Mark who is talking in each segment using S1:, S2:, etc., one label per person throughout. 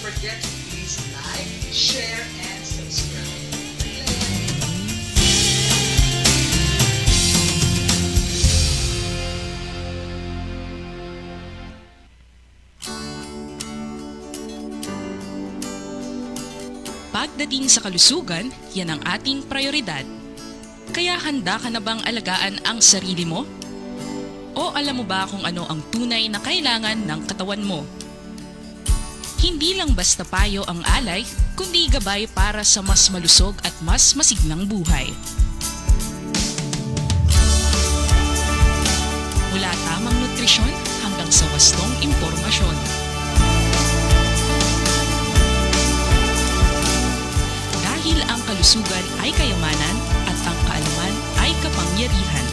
S1: forget to please like, share, and subscribe.
S2: Pagdating sa kalusugan, yan ang ating prioridad. Kaya handa ka na bang alagaan ang sarili mo? O alam mo ba kung ano ang tunay na kailangan ng katawan mo? Hindi lang basta payo ang alay, kundi gabay para sa mas malusog at mas masignang buhay. Mula tamang nutrisyon hanggang sa wastong impormasyon. Dahil ang kalusugan ay kayamanan at ang kaalaman ay kapangyarihan.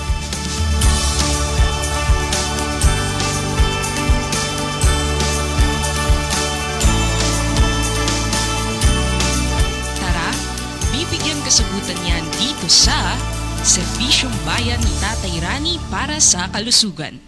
S2: Tara, bibigyan kasagutan yan dito sa Serbisyong Bayan ni Tatay Rani para sa kalusugan.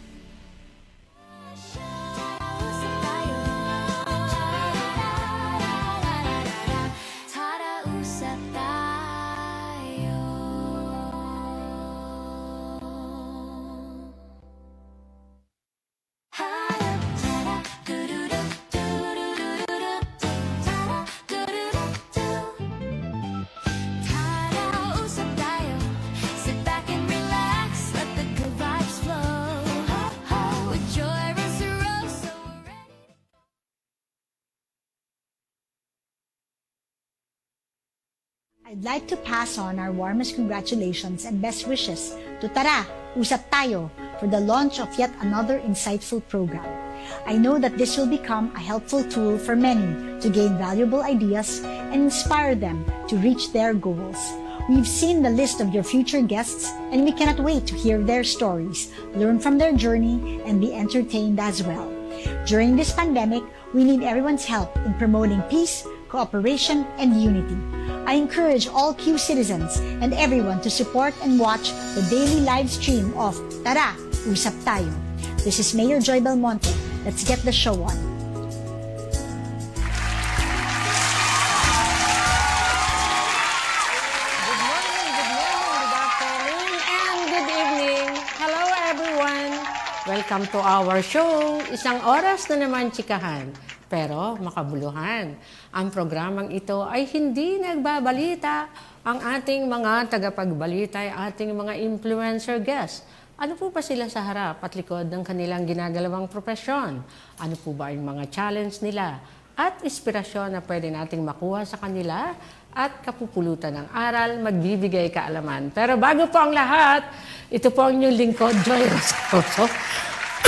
S3: I'd like to pass on our warmest congratulations and best wishes to Tara, Usap Tayo for the launch of yet another insightful program. I know that this will become a helpful tool for many to gain valuable ideas and inspire them to reach their goals. We've seen the list of your future guests and we cannot wait to hear their stories, learn from their journey, and be entertained as well. During this pandemic, we need everyone's help in promoting peace, cooperation, and unity. I encourage all Q citizens and everyone to support and watch the daily live stream of Tara, Usap Tayo. This is Mayor Joy Belmonte. Let's get the show on.
S4: Good afternoon, and good evening. Hello everyone! Welcome to our show. Isang oras na naman tsikahan, pero makabuluhan. Ang programang ito ay hindi nagbabalita. Ang ating mga tagapagbalita ay ating mga influencer guests. Ano po ba sila sa harap at likod ng kanilang ginagalawang propesyon? Ano po ba yung mga challenge nila? At inspirasyon na pwede nating makuha sa kanila at kapupulutan ng aral, magbibigay kaalaman. Pero bago po ang lahat, ito po ang inyong lingkod, Joy Roscoso.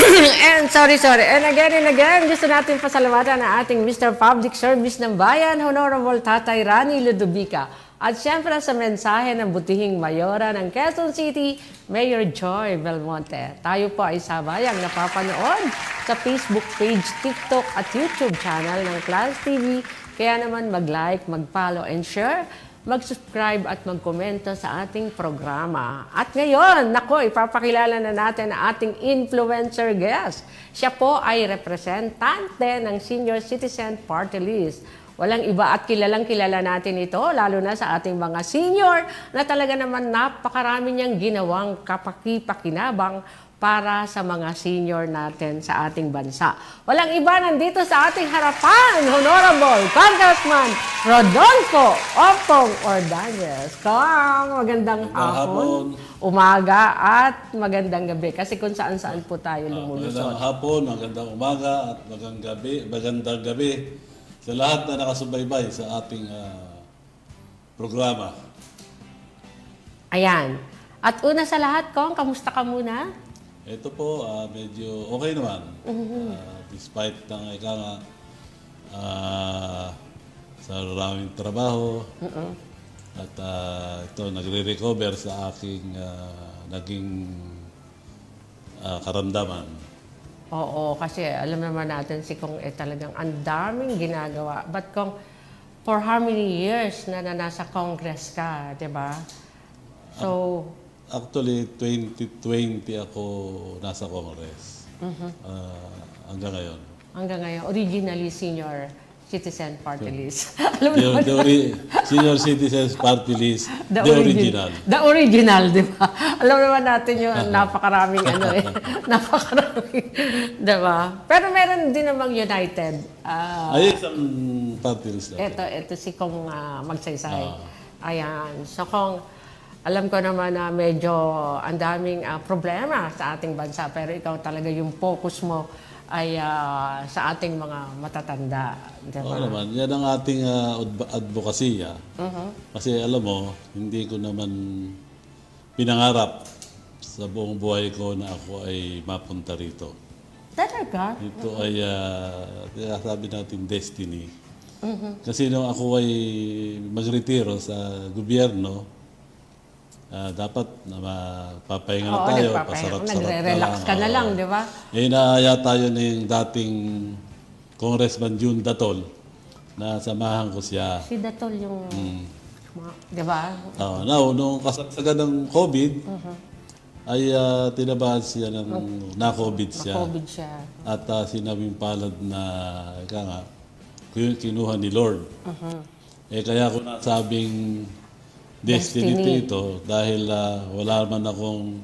S4: And and again, gusto natin pasalamatan ang ating Mr. Public Service ng Bayan, Honorable Tatay Rani Ludovica. At siyempre sa mensahe ng butihing mayora ng Quezon City, Mayor Joy Belmonte. Tayo po ay sabayang napapanood sa Facebook page, TikTok at YouTube channel ng Class TV. Kaya naman mag-like, mag-follow and share, mag-subscribe at mag-komento sa ating programa. At ngayon, nako, ipapakilala na natin ang ating influencer guest. Siya po ay representante ng Senior Citizen Party List. Walang iba at kilalang-kilala natin ito, lalo na sa ating mga senior na talaga naman napakarami niyang ginawang kapaki-pakinabang para sa mga senior natin sa ating bansa. Walang iba nandito sa ating harapan, Honorable Congressman Rodolfo Optong Ordonez. Kang, magandang hapon, umaga at magandang gabi. Kasi kung saan-saan po tayo lumulusot.
S5: Magandang hapon, magandang umaga at magandang gabi sa lahat na nakasubaybay sa ating programa.
S4: Ayan. At una sa lahat, Kong, kamusta ka muna?
S5: Ito po, medyo okay naman. Despite ng sa maraming trabaho. At ito, nagre-recover sa aking naging karamdaman.
S4: Oo, kasi alam naman natin si Kong talagang ang daming ginagawa. But Kong, for how many years na nasa Congress ka, di ba? So,
S5: Actually, 2020 ako nasa Congress. Hanggang ngayon.
S4: hanggang ngayon, originally senior Citizen Party List. Alam mo
S5: Senior Citizens Party List, the original.
S4: The original, di ba? Alam naman natin yung napakaraming napakaraming, di ba? Pero meron din namang United.
S5: Ay, isang party list natin.
S4: Ito si Kong Magsaysay. Ayan. So Kong, alam ko naman na medyo ang daming problema sa ating bansa, pero ikaw talaga yung focus mo ay sa ating mga matatanda. Diba?
S5: Oo naman, yan ang ating advokasya. Kasi alam mo, hindi ko naman pinangarap sa buong buhay ko na ako ay mapunta rito.
S4: Talaga?
S5: Ito ay, sabi natin, destiny. Kasi nung ako ay magretiro sa gobyerno, dapat na mapapahinga na tayo, pasarap-sarap
S4: nagre-relax ka na lang, di ba?
S5: Inaaya tayo ng dating Congressman June Datol na samahan ko siya.
S4: Si Datol yung, di ba?
S5: Now, nung kasagsagan ng COVID, ay tinabahan siya ng na-COVID siya.
S4: Na-COVID siya.
S5: At sinabing palad na, kinuha ni Lord. Kaya ko nasabing destiny ito dahil wala man akong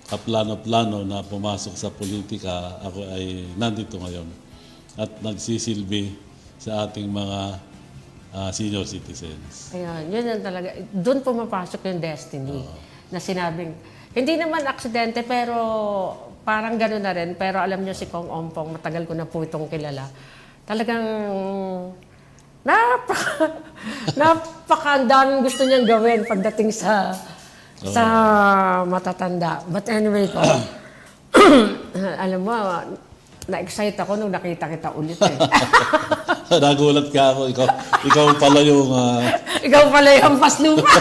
S5: kaplano-plano na pumasok sa politika, ako ay nandito ngayon at nagsisilbi sa ating mga senior citizens.
S4: Ayun, yun ang talaga. Doon pumapasok yung destiny na sinabing, hindi naman aksidente pero parang gano'n na rin. Pero alam niyo si Kong Ompong, matagal ko na po itong kilala. Talagang napakandaming gusto niyang gawin pagdating sa matatanda. But anyway, ko, alam mo, na-excite ako nung nakita kita ulit eh.
S5: Nagulat ka ako. Ikaw pala yung...
S4: Ikaw pala yung paslupa.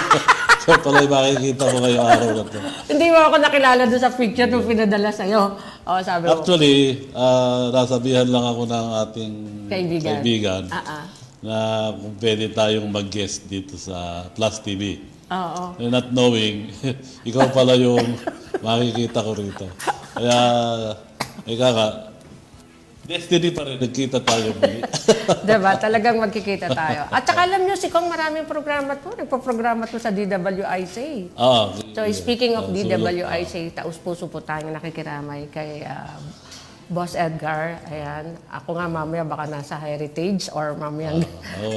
S5: Ikaw pala yung makikita ko ngayong araw na to.
S4: Hindi mo ako nakilala doon sa picture nung pinadala sa'yo. Sabi mo.
S5: Actually, nasabihan lang ako ng ating kaibigan na kung pwede tayong mag-guest dito sa Plus TV.
S4: Oo.
S5: Not knowing, ikaw pala yung makikita ko rito. Kaya, destiny pa rin, nagkita tayo muli.
S4: Diba? Talagang magkikita tayo. At saka alam nyo, si Kong maraming programa to. Nagpo-programa to sa DWIC. So speaking of DWIC, taus-puso po tayong nakikiramay kay Boss Edgar. Ayan. Ako nga mamaya baka nasa Heritage or mamaya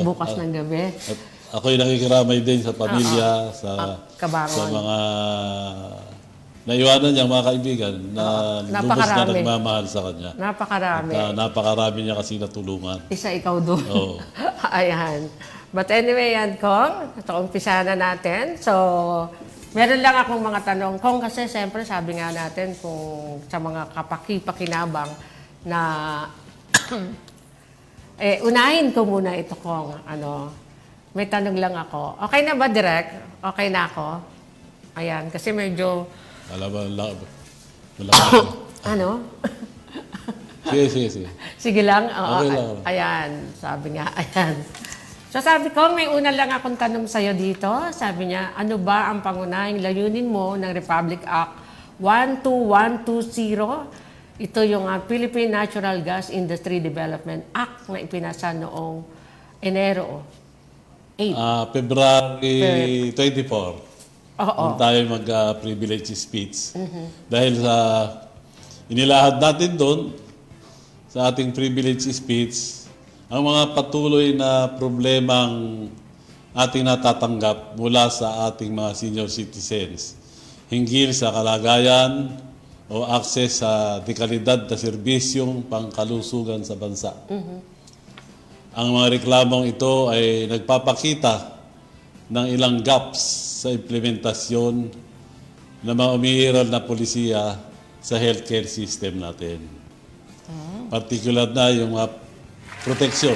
S4: bukas ng gabi.
S5: At ako yung nakikiramay din sa pamilya, sa mga naiwanan niyang mga kaibigan na lubos na nagmamahal sa kanya.
S4: Napakarami.
S5: At napakarami niya kasi natulungan.
S4: Isa ikaw doon.
S5: Oo.
S4: Ayan. But anyway, yan, Kong. Ito, umpisa na natin. So, meron lang akong mga tanong. Kong, kasi siyempre sabi nga natin kung sa mga kapaki-pakinabang na unahin ko muna ito, Kong. May tanong lang ako. Okay na ba, Direk? Okay na ako? Ayan, kasi medyo...
S5: Wala.
S4: Ano?
S5: Sige.
S4: Sige lang?
S5: Okay lang.
S4: Ayan, sabi nga, ayan. So sabi ko, may una lang akong tanong sa'yo dito. Sabi niya, ano ba ang pangunahing layunin mo ng Republic Act 12120? Ito yung Philippine Natural Gas Industry Development Act na ipinasa noong Enero 8.
S5: February 24. Nung tayo mag-privilege speech. Dahil sa inilahad natin doon, sa ating privilege speech, ang mga patuloy na problemang ating natatanggap mula sa ating mga senior citizens hinggil sa kalagayan o access sa dekalidad na serbisyong pangkalusugan sa bansa. Ang mga reklamong ito ay nagpapakita ng ilang gaps sa implementasyon ng mga umiiral na polisiya sa healthcare system natin. Particular na yung mga proteksyon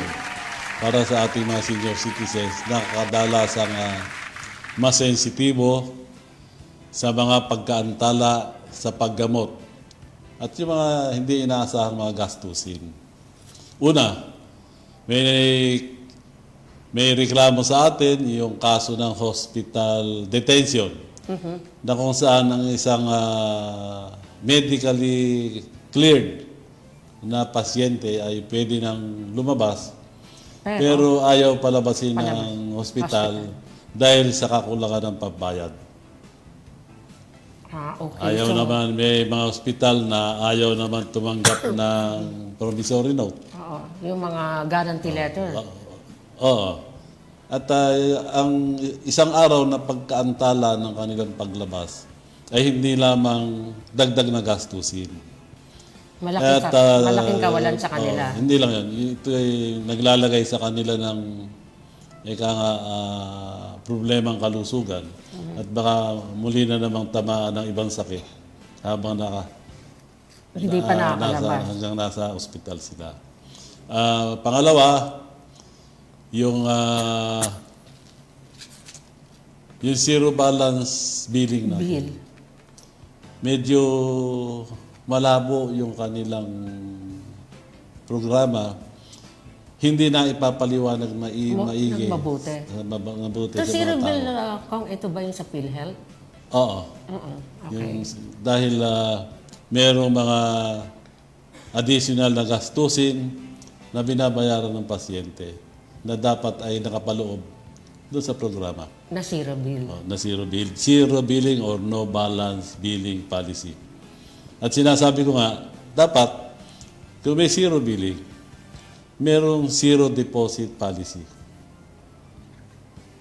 S5: para sa ating mga senior citizens na kadalasang mas sensitibo sa mga pagkaantala sa paggamot at yung mga hindi inaasahang mga gastusin. Una, may reklamo sa atin yung kaso ng hospital detention na kung saan ang isang medically cleared na pasyente ay pwede nang lumabas Pero ayaw palabasin ng hospital dahil sa kakulangan ng pambayad.
S4: Okay.
S5: Ayaw naman, may mga hospital na ayaw naman tumanggap ng promissory note.
S4: Oo, yung mga guarantee letter.
S5: Oo. At ang isang araw na pagkaantala ng kanilang paglabas ay hindi lamang dagdag na gastusin.
S4: Malaking kawalan sa kanila.
S5: Hindi lang yan. Ito ay naglalagay sa kanila ng problemang kalusugan. At baka muli na namang tamaan ng ibang sakit habang
S4: Hindi pa nakakalabas.
S5: hanggang nasa ospital sila. Pangalawa, yung zero balance billing natin.
S4: Bill.
S5: Medyo malabo yung kanilang programa. Hindi na ipapaliwanag maigi.
S4: Mabuti.
S5: Mabuti
S4: So,
S5: sa
S4: zero
S5: mga
S4: bill,
S5: tao.
S4: kung ito ba yung sa PhilHealth?
S5: Oo.
S4: Okay.
S5: Dahil merong mga additional na gastusin na binabayaran ng pasyente na dapat ay nakapaloob doon sa programa.
S4: Na zero bill.
S5: Na zero bill. Zero billing or no balance billing policy. At sinasabi ko nga, dapat kung may zero billing, merong zero deposit policy.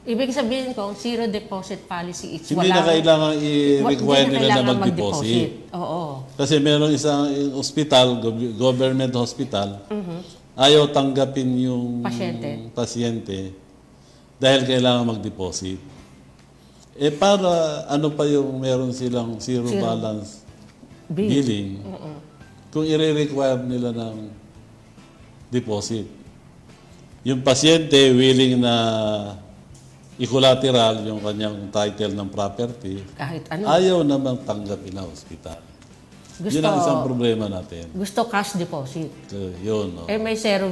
S4: Ibig sabihin ko, zero deposit policy, it's
S5: Hindi na kailangan i-require nila na mag-deposit.
S4: Oo.
S5: Kasi meron isang hospital, government hospital, ayaw tanggapin yung pasyente dahil kailangan mag-deposit. Para ano pa yung meron silang zero balance billing kung i-require nila ng deposit. Yung pasyente willing na i-collateral yung kanyang title ng property,
S4: Kahit ano.
S5: ayaw namang tanggapin na hospital. Yun ang isang problema natin.
S4: Gusto cash deposit.
S5: Yun. No?
S4: May zero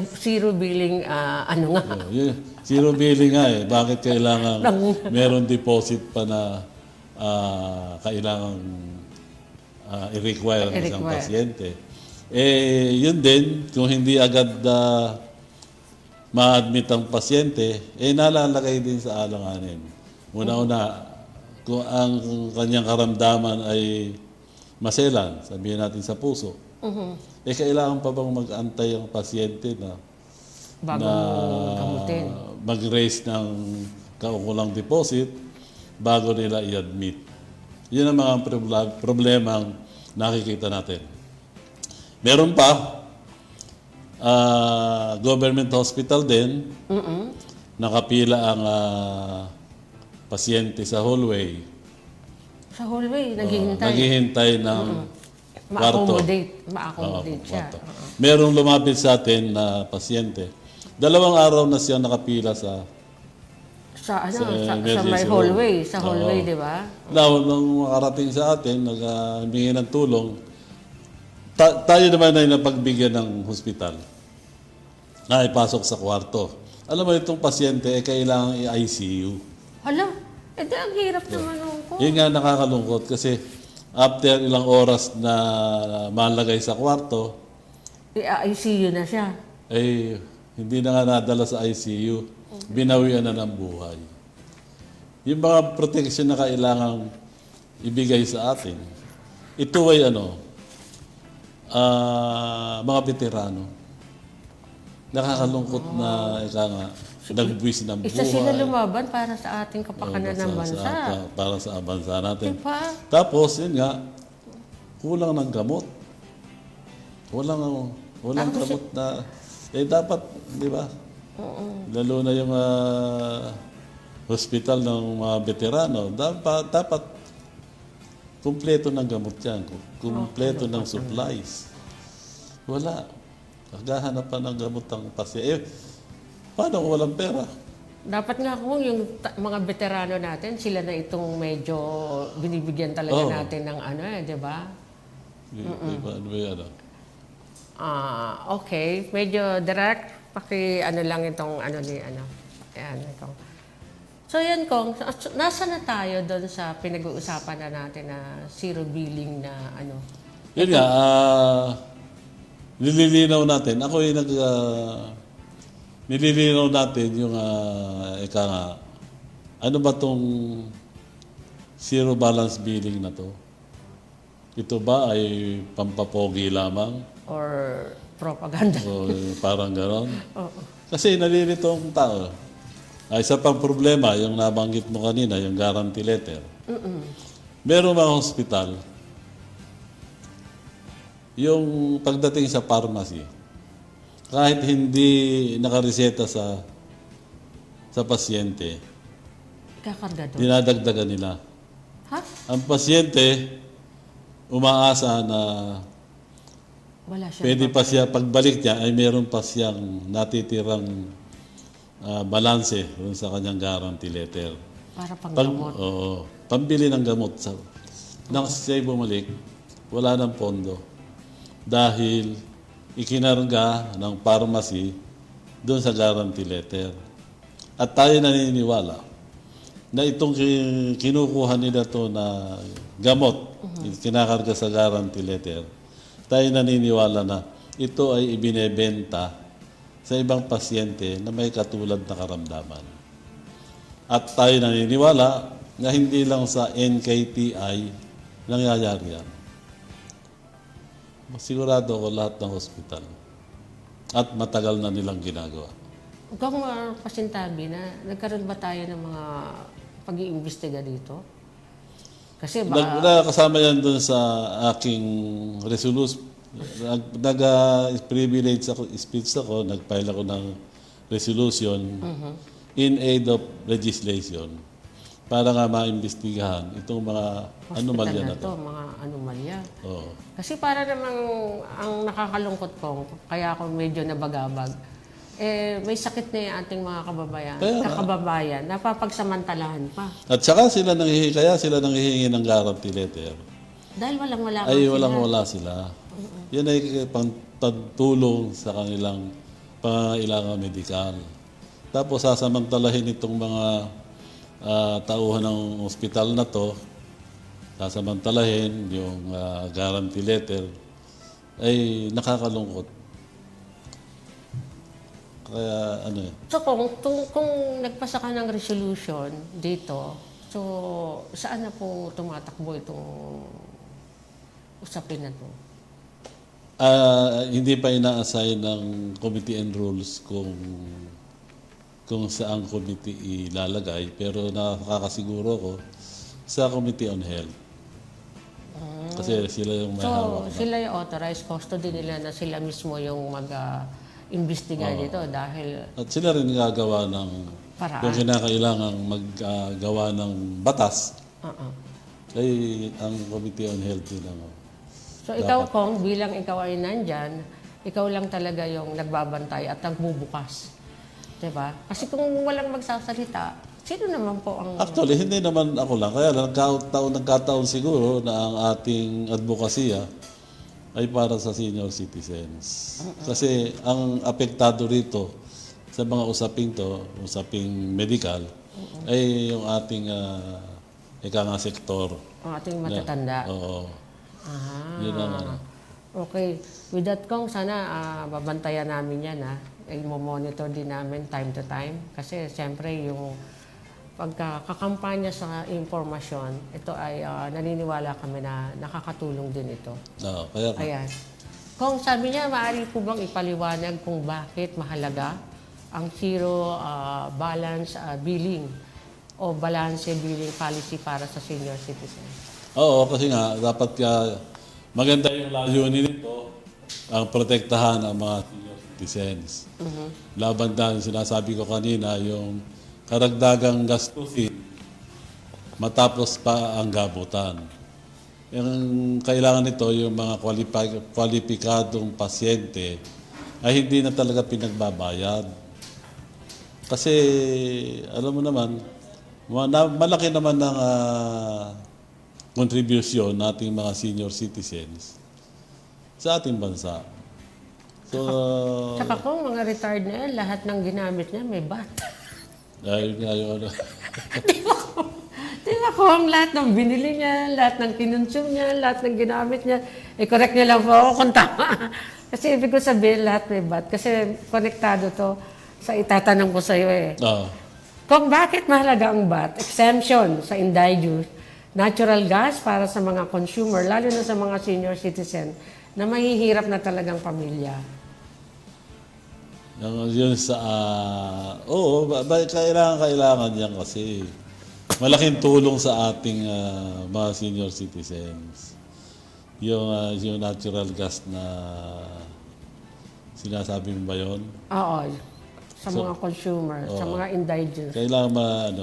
S4: billing, ano nga.
S5: Zero billing nga eh. Bakit kailangan meron deposit pa na kailangan i-require ng isang pasyente? Yun din, kung hindi agad ma-admit ang pasyente, nalalagay din sa alanganin. Una-una, kung ang kanyang karamdaman ay maselan, sabihin natin sa puso, kailangan pa bang mag-antay ang pasyente na
S4: Bago gamutin.
S5: mag-raise ng kaukulang deposit bago nila i-admit. Yun ang mga problemang nakikita natin. Meron pa, government hospital din, nakapila ang pasyente sa hallway.
S4: Sa hallway, naghihintay.
S5: Naghihintay ng kwarto.
S4: Ma-accommodate siya.
S5: Kwarto. Merong lumapit sa atin na pasyente. 2 araw na siya nakapila sa
S4: Sa
S5: emergency
S4: may
S5: room.
S4: hallway. Sa hallway, di ba?
S5: Nung makarating sa atin, naghingi ng tulong, tayo naman ay napagbigyan ng hospital na ipasok sa kwarto. Alam mo, itong pasyente kailangan i-ICU.
S4: Hala, ang hirap naman ko.
S5: Yun nga nakakalungkot kasi after ilang oras na malagay sa kwarto,
S4: I-ICU na siya.
S5: hindi na nga nadala sa ICU. Binawian na ng buhay. Yung mga protection na kailangang ibigay sa atin, ito ay mga veterano. Nakakalungkot na nagbuwis ng buhay.
S4: Isa sila lumaban para sa ating kapakanan ng bansa.
S5: Para sa bansa natin.
S4: Diba?
S5: Tapos, yun nga, kulang ng gamot. Walang gamot na... dapat, di ba? Lalo na yung hospital ng mga veterano, dapat kumpleto ng gamot yan. Kumpleto ng supplies. Wala. Naghahanap pa ng gamot ang pasyente. Paano kung walang pera?
S4: Dapat nga kung yung mga veterano natin, sila na itong medyo binibigyan talaga natin ng di ba?
S5: Ano ba yan?
S4: Okay. Medyo direct. Lang itong Ayan, itong. So yan Kong, nasa na tayo doon sa pinag-uusapan na natin na zero billing na
S5: Yun nga, nililinaw natin. Ako ay nililinaw natin yung, ika nga, ano ba tong zero balance billing na to? Ito ba ay pampapogi lamang?
S4: Or propaganda.
S5: O parang ganon?
S4: Oo.
S5: Kasi nalilito ang tao. Isa pang problema, yung nabanggit mo kanina, yung guarantee letter. Meron mga hospital, yung pagdating sa pharmacy, kahit hindi nakareseta sa pasyente,
S4: Kakarga doon.
S5: dinadagdagan nila.
S4: Ha?
S5: Ang pasyente, umaasa na
S4: Wala siya.
S5: pwede pa siya, pagbalik niya, ay meron pa siyang natitirang balanse dun sa kanyang guarantee letter.
S4: Para panggamot.
S5: Oo, pambili ng gamot. Nang siya'y bumalik, wala ng pondo. Dahil ikinarga ng pharmacy doon sa guarantee letter. At tayo naniniwala na itong kinukuha nila to na gamot, kinakarga sa guarantee letter, tayo naniniwala na ito ay ibinebenta sa ibang pasyente na may katulad na karamdaman. At tayo naniniwala na hindi lang sa NKTI nangyayari yan. Sigurado ako lahat ng hospital. At matagal na nilang ginagawa.
S4: Kung pasintabi na, nagkaroon ba tayo ng mga pag-iimbestiga dito? Kasi
S5: Kasama yan doon sa aking resolution. Nag-privilege ako, speech ako, nag-file ako ng resolution in aid of legislation para nga maimbestigahan itong mga anomalya na to.
S4: Mga anomalya.
S5: Oo.
S4: Kasi para namang ang nakakalungkot ko, kaya ako medyo nabagabag, may sakit na yung ating mga kababayan, napapagsamantalahan pa.
S5: At saka sila nanghihingi ng guarantee letter.
S4: Dahil walang-wala
S5: Ay walang-wala sila. Yan ay pagtulong sa kanilang pangangailangan medikal. Tapos sasamantalahin itong mga tauhan ng ospital na to, sasamantalahin yung guarantee letter, ay nakakalungkot. Kaya ano eh.
S4: So kung nagpasa ka ng resolution dito, so saan na po tumatakbo itong usapin na to?
S5: Hindi pa ina-assign ng Committee and Rules kung saan committee ilalagay, pero nakakasiguro ko sa Committee on Health. Kasi sila yung may hawak.
S4: So sila yung authorized custody nila na sila mismo yung mag-imbestiga dito dahil
S5: At sila rin gagawa ng
S4: Paraan.
S5: kung kinakailangang maggawa ng batas, ay ang Committee on Health din ang
S4: So ikaw Kong, bilang ikaw ay nandyan, ikaw lang talaga yung nagbabantay at nagbubukas. Diba? Kasi kung walang magsasalita, sino naman po ang...
S5: Actually, hindi naman ako lang. Kaya nagkataon siguro na ang ating advokasya ay para sa senior citizens. Kasi ang apektado rito sa mga usaping medical, ay yung ating ika nga sektor.
S4: Ang ating matatanda.
S5: Oo. Yun ang ano.
S4: Okay. With that, Kong, sana babantayan namin yan. I-monitor din namin time to time. Kasi siyempre yung pagkakampanya sa impormasyon, ito ay naniniwala kami na nakakatulong din ito.
S5: Kaya
S4: Ayan. Kung sabi niya, maaari po bang ipaliwanag kung bakit mahalaga ang zero balance billing o balance billing policy para sa senior citizens?
S5: Oo, kasi nga, dapat maganda yung layunin nito, ang protektahan ang mga senior citizens. Laban dahil sinasabi ko kanina, yung karagdagang gastusin, matapos pa ang gabutan. Yung kailangan nito, yung mga kwalipikadong pasyente, ay hindi na talaga pinagbabayad. Kasi, alam mo naman, malaki naman ng contribution nating mga senior citizens sa ating bansa. So,
S4: Tsaka kung mga retired na yan, lahat ng ginamit niya may bat.
S5: ayun nga yun.
S4: Di ba kung lahat ng binili niya, lahat ng kinonsume niya, lahat ng ginamit niya, i-correct niya lang po ako kung tama. Kasi ibig ko sabihin lahat may bat. Kasi konektado to So itatanong ko sa iyo eh.
S5: Oo.
S4: Kung bakit mahalaga ang VAT exemption sa indigenous natural gas para sa mga consumer, lalo na sa mga senior citizen na mahihirap na talagang pamilya?
S5: Yun sa, kailangan yan kasi malaking tulong sa ating mga senior citizens. Yung natural gas na sinasabi mo ba yun?
S4: Oo. Sa mga consumer, sa mga indigenous.
S5: Kailangan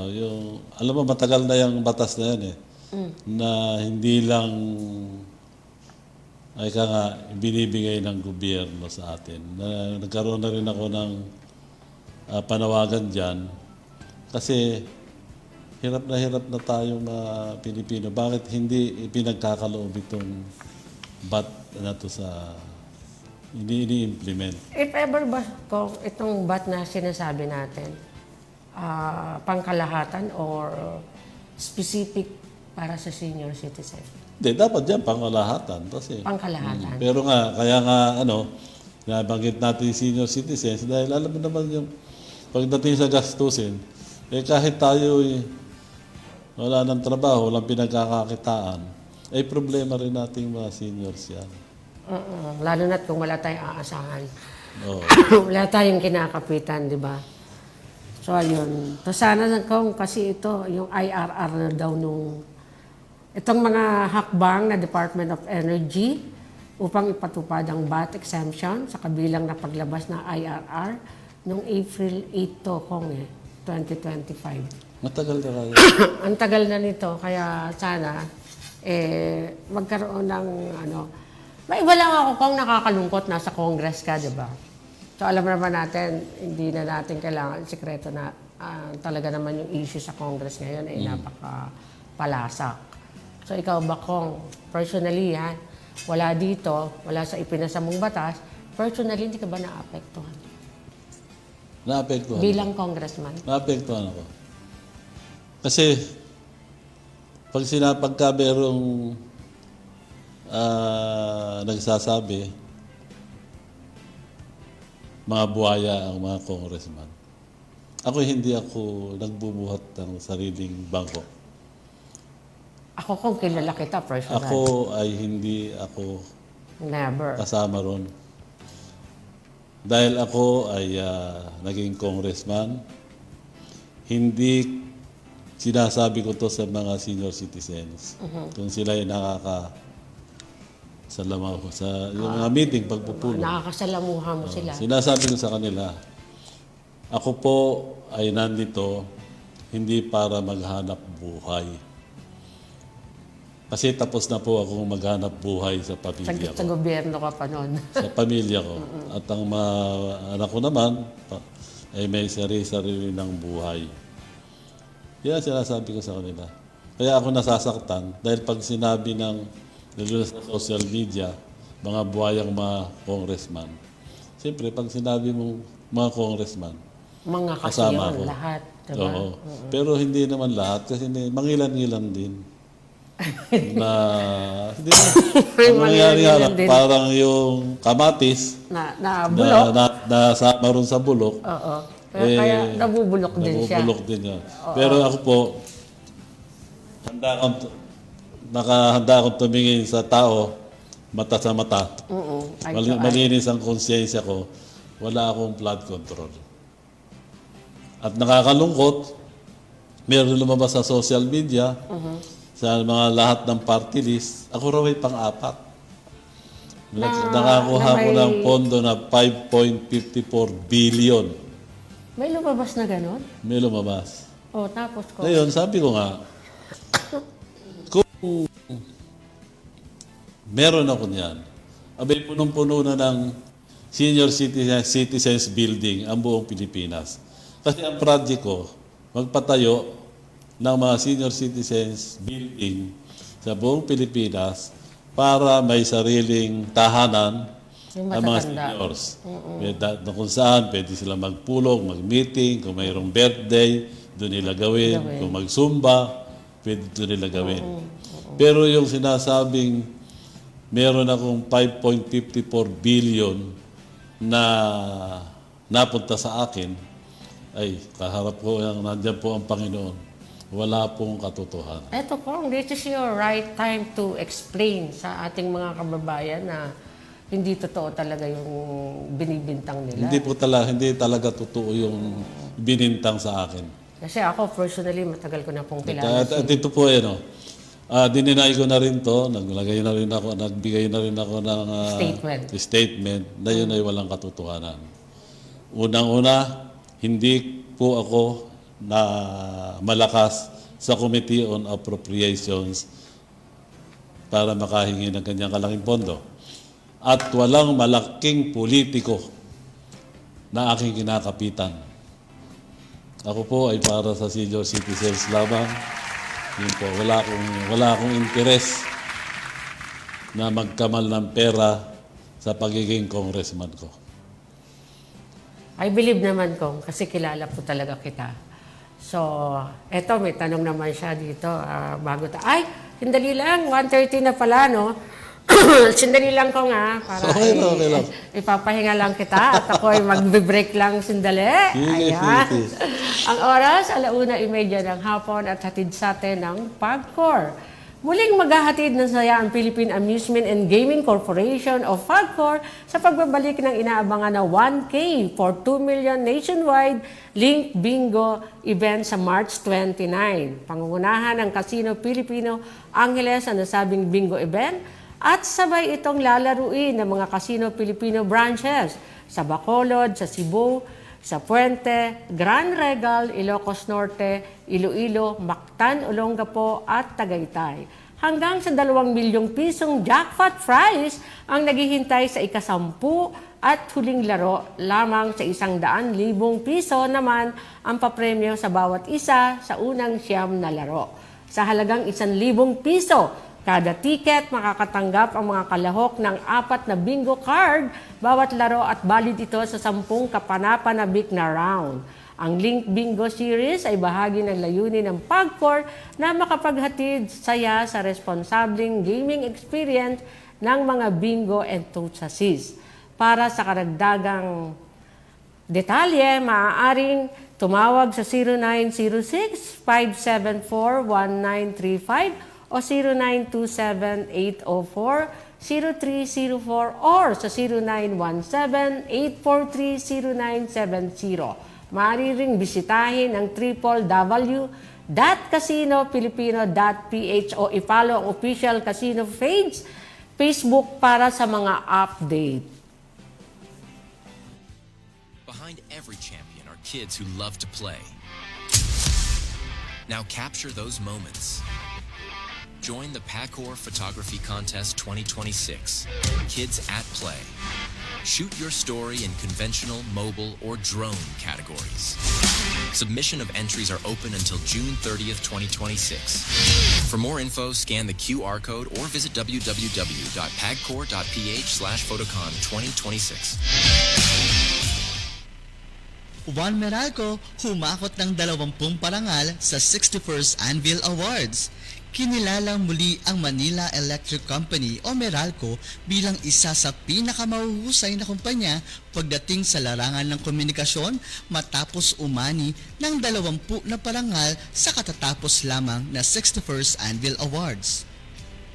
S5: alam mo, matagal na yung batas na yan eh. Na hindi lang, binibigay ng gobyerno sa atin. Nagkaroon na rin ako ng panawagan dyan. Kasi hirap na tayong Pilipino. Bakit hindi ipinagkakaloob itong VAT na to sa ini-implement?
S4: If ever ba kung itong VAT na sinasabi natin, pangkalahatan or specific para sa senior citizen?
S5: Hindi, dapat yan pangkalahatan. Kasi,
S4: Pangkalahatan.
S5: Pero kaya nabanggit natin yung senior citizens dahil alam mo naman yung pagdating sa gastusin, kahit tayo wala ng trabaho, walang pinagkakakitaan, problema rin nating mga seniors yan.
S4: Lalo na't kung wala tayong aasahan.
S5: Oo.
S4: Wala tayong kinakapitan, di ba? So, ayun. So, sana kung kasi ito, yung IRR na daw itong mga hakbang na Department of Energy upang ipatupad ang VAT exemption sa kabilang na paglabas na IRR noong April 8 to, 2025.
S5: Matagal na kayo.
S4: Ang tagal na nito, kaya sana magkaroon ng maiba lang ako kung nakakalungkot nasa Congress ka, di ba? So alam naman natin, hindi na natin kailangan sikreto na talaga naman yung issue sa Congress ngayon ay napakapalasak. So ikaw ba kung personally wala dito, wala sa ipinasa mong batas, personally hindi ka ba naapektuhan?
S5: Naapektuhan.
S4: Bilang congressman?
S5: Naapektuhan ako. Kasi pagka merong nagsasabi, mga buhaya ang mga congressman. Hindi ako nagbubuhat ng sariling bangko.
S4: Ako kung kilala kita personal.
S5: Hindi ako
S4: Never.
S5: kasama ron. Dahil ako ay naging congressman, hindi sinasabi ko to sa mga senior citizens. Kung sila ay nakakasalamuha ko sa yung mga meeting, pagpupulong.
S4: Nakakasalamuha mo sila.
S5: Sinasabi ko sa kanila, ako po ay nandito hindi para maghanap buhay. Kasi tapos na po akong maghanap buhay sa pamilya
S4: Sa
S5: ko.
S4: gobyerno ka pa noon.
S5: Sa pamilya ko. At ang mga anak ko naman ay may sarili ng buhay. Yan sinasabi ko sa kanila. Kaya ako nasasaktan dahil pag sinabi lalo sa social media, mga buhayang mga congressman. Siyempre, pag sinabi mong mga congressman,
S4: Mga kasi
S5: kasama
S4: yun,
S5: ko.
S4: lahat. Diba?
S5: Oo. Pero hindi naman lahat kasi mangilan-ngilan din. na hindi ang nangyari
S4: din.
S5: parang yung kamatis
S4: Na bulok.
S5: nasama ron sa bulok.
S4: Oo. Kaya nabubulok din siya.
S5: Nabubulok din yan. Pero ako po, nakahanda akong tumingin sa tao, mata sa mata. Malinis ang konsyensya ko, wala akong blood control. At nakakalungkot, meron lumabas sa social media, sa mga lahat ng party list, ako raw ay pang-apat. Nakakuha ko ng pondo na 5.54 billion.
S4: May lumabas na gano'n?
S5: May lumabas.
S4: Tapos ko.
S5: Ngayon, sabi ko nga, kung meron ako niyan, abay punong-puno na ng senior citizens building ang buong Pilipinas. Kasi ang project ko, magpatayo ng mga senior citizens building sa buong Pilipinas para may sariling tahanan ang mga seniors. Kung saan pwede sila magpulong, mag-meeting, kung mayroong birthday, doon nila gawin. Kung mag-zumba, pwede doon nila gawin. Pero yung sinasabing meron akong 5.54 billion na napunta sa akin, ay kaharap ko yung nandyan po ang Panginoon. Wala pong katotohanan.
S4: Eto po, this is your right time to explain sa ating mga kababayan na hindi totoo talaga yung binibintang nila.
S5: Hindi talaga totoo yung binintang sa akin.
S4: Kasi ako personally, matagal ko na pong kilala
S5: At ito po dininay ko na rin to, nagbigay na rin ako ng statement na yun ay walang katotohanan. Unang-una, hindi po ako na malakas sa Committee on Appropriations para makahingi ng kanyang kalaking pondo. At walang malaking politiko na aking kinakapitan. Ako po ay para sa senior citizens lamang. Yun po, wala akong interes na magkamal ng pera sa pagiging congressman ko.
S4: I believe naman kong kasi kilala po talaga kita. So, eto may tanong naman siya dito bago ay, sandali lang, 1:30 na pala, no? Sandali lang ko nga, para
S5: Okay lang.
S4: ipapahinga lang kita at ako ay magbe-break lang sandali. Ayan. Ang oras, 1:30 ng hapon at hatid sa atin ng PAGCOR. Muling maghahatid ng saya ang Philippine Amusement and Gaming Corporation o PAGCOR sa pagbabalik ng inaabangan na 1K for 2 million nationwide Link Bingo event sa March 29. Pangungunahan ng Casino Filipino Angeles ang nasabing bingo event at sabay itong lalaruin ng mga Casino Filipino branches sa Bacolod, sa Cebu, sa Puente, Gran Regal, Ilocos Norte, Iloilo, Mactan, Olongapo at Tagaytay. Hanggang sa 2 milyong pisong jackpot prize ang naghihintay sa ika-10 at huling laro. Lamang sa 100,000 piso naman ang papremyo sa bawat isa sa unang 9 na laro. Sa halagang 1,000 piso, kada ticket makakatanggap ang mga kalahok ng 4 na bingo card bawat laro at valid ito sa 10 kapanapanabik na round. Ang Link Bingo Series ay bahagi ng layunin ng PAGCOR na makapaghatid saya sa responsableng gaming experience ng mga bingo enthusiasts. Para sa karagdagang detalye, maaaring tumawag sa 0906-574-1935 o 0927-804-0304 or sa 0917-843-0970. Maaari ring bisitahin ang www.casinofilipino.ph o i-follow ang official casino page Facebook para sa mga update.
S6: Behind every champion are kids who love to play. Now capture those moments. Join the PAGCOR Photography Contest 2026, Kids at Play. Shoot your story in conventional, mobile, or drone categories. Submission of entries are open until June 30th, 2026. For more info, scan the QR code or visit www.pagcor.ph/photocon 2026.
S7: Juan Meralco humakot ng 20 parangal sa 61st Anvil Awards. Kinilalang muli ang Manila Electric Company o Meralco bilang isa sa pinakamahuhusay na kumpanya pagdating sa larangan ng komunikasyon matapos umani ng 20 na parangal sa katatapos lamang na 61st Anvil Awards.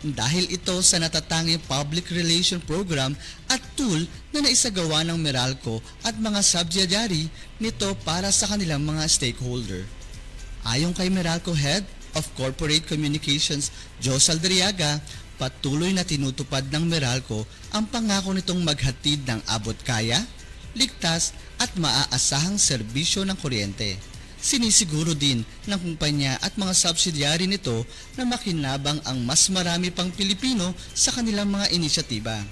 S7: Dahil ito sa natatanging public relation program at tool na naisagawa ng Meralco at mga subsidiary nito para sa kanilang mga stakeholder. Ayon kay Meralco Head of Corporate Communications, Joe Saldriaga, patuloy na tinutupad ng Meralco ang pangako nitong maghatid ng abot-kaya, ligtas at maaasahang serbisyo ng kuryente. Sinisiguro din ng kumpanya at mga subsidiary nito na makinabang ang mas marami pang Pilipino sa kanilang mga inisyatiba.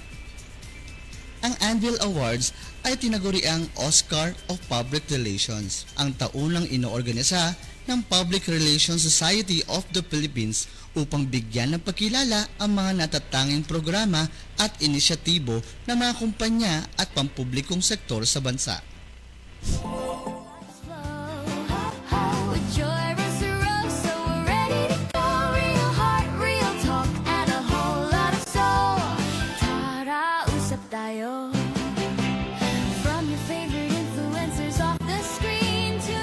S7: Ang Anvil Awards ay tinaguriang Oscar of Public Relations, ang taunang inoorganisa ng Public Relations Society of the Philippines upang bigyan ng pagkilala ang mga natatanging programa at inisyatibo ng mga kumpanya at pampublikong sektor sa bansa.
S8: From your favorite influencers off the screen to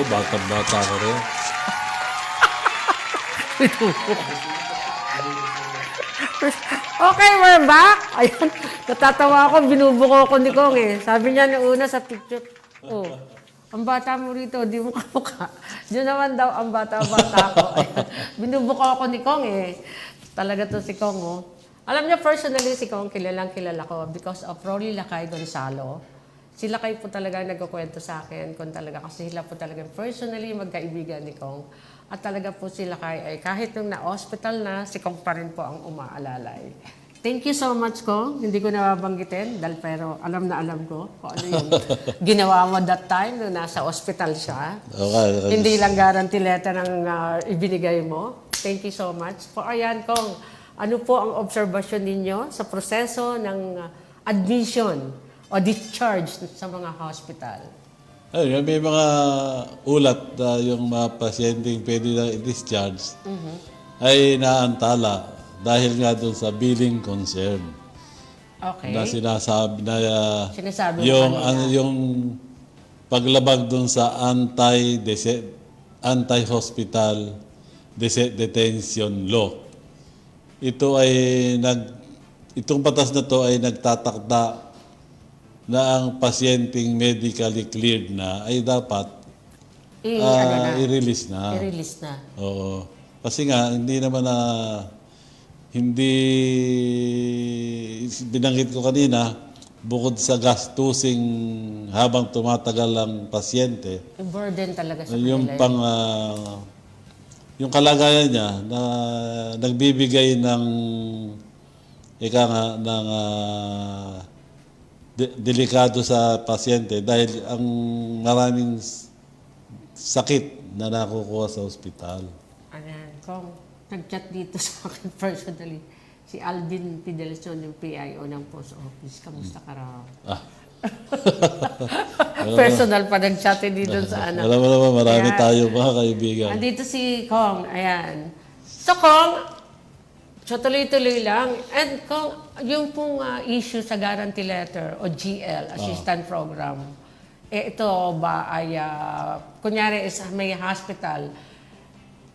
S5: ako, bata-bata ko rin.
S4: Okay, we're back. Ayan, natatawa ako, binubuko ko ni Kong eh. Sabi niya na una sa picture, oh, ang bata mo rito, di mo kamukha. Diyan naman daw ang bata-bata ko. Ayan, binubuko ako ni Kong eh. Talaga to si Kong, oh. Alam niya, personally, si Kong, kilala ko because of Rolly Lakay Gonzalo. Si Lakay po talaga nagkukwento sa akin kung talaga, kasi sila po talaga personally magkaibigan ni Kong. At talaga po si Lakay ay kahit nung na-hospital na, si Kong pa rin po ang umaalalay. Thank you so much, Kong. Hindi ko nababanggitin dahil pero alam na alam ko kung ano yung ginawa mo that time nung nasa hospital siya.
S5: Okay.
S4: Hindi lang guarantee letter ang ibinigay mo. Thank you so much. Po ayan, Kong, ano po ang obserbasyon ninyo sa proseso ng admission o discharge sa mga hospital?
S5: Ay, may mga ulat na yung mga pasyenteng pwede na i-discharge ay naantala dahil nga doon sa billing concern.
S4: Okay.
S5: Na sinasabi na
S4: Sinasabi mo
S5: yung,
S4: kanina.
S5: yung paglabag doon sa anti-hospital detention law. Ito ay itong batas na to ay nagtatakda na ang pasyenteng medically cleared na ay dapat i-release na.
S4: I-release na.
S5: Oo. Kasi nga, hindi naman binanggit ko kanina, bukod sa gastusing habang tumatagal ang pasyente,
S4: Yung burden talaga sa
S5: yung
S4: kanila.
S5: yung kalagayan niya na nagbibigay ng delikado sa pasyente dahil ang maraming sakit na nakukuha sa ospital.
S4: Ayan, Kong, nag-chat dito sa akin personally. Si Alvin Fidelson, yung PIO ng post office. Kamusta ka raw? Personal pa nag-chat dito sa anak.
S5: Alam mo naman, marami
S4: Ayan.
S5: tayo mga kaibigan.
S4: Andito si Kong, ayan. So, Kong, so tuloy-tuloy lang. And Kong, yung pong issue sa guarantee letter o GL, assistant program, ito ba ay, kunyari is may hospital,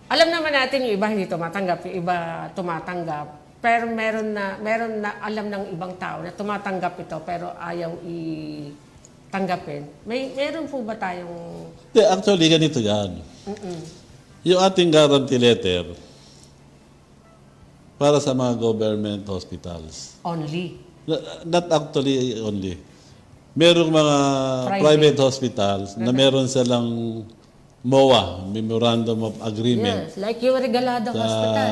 S4: alam naman natin yung iba hindi tumatanggap, yung iba tumatanggap, pero meron na alam ng ibang tao na tumatanggap ito pero ayaw tanggapin. Meron po ba tayong...
S5: Actually, ganito yan. Yung ating guarantee letter, para sa mga government hospitals.
S4: Only.
S5: Not actually only. Merong mga private hospitals na meron silang MOA, Memorandum of Agreement,
S4: Yes, like yung Regalado Hospital.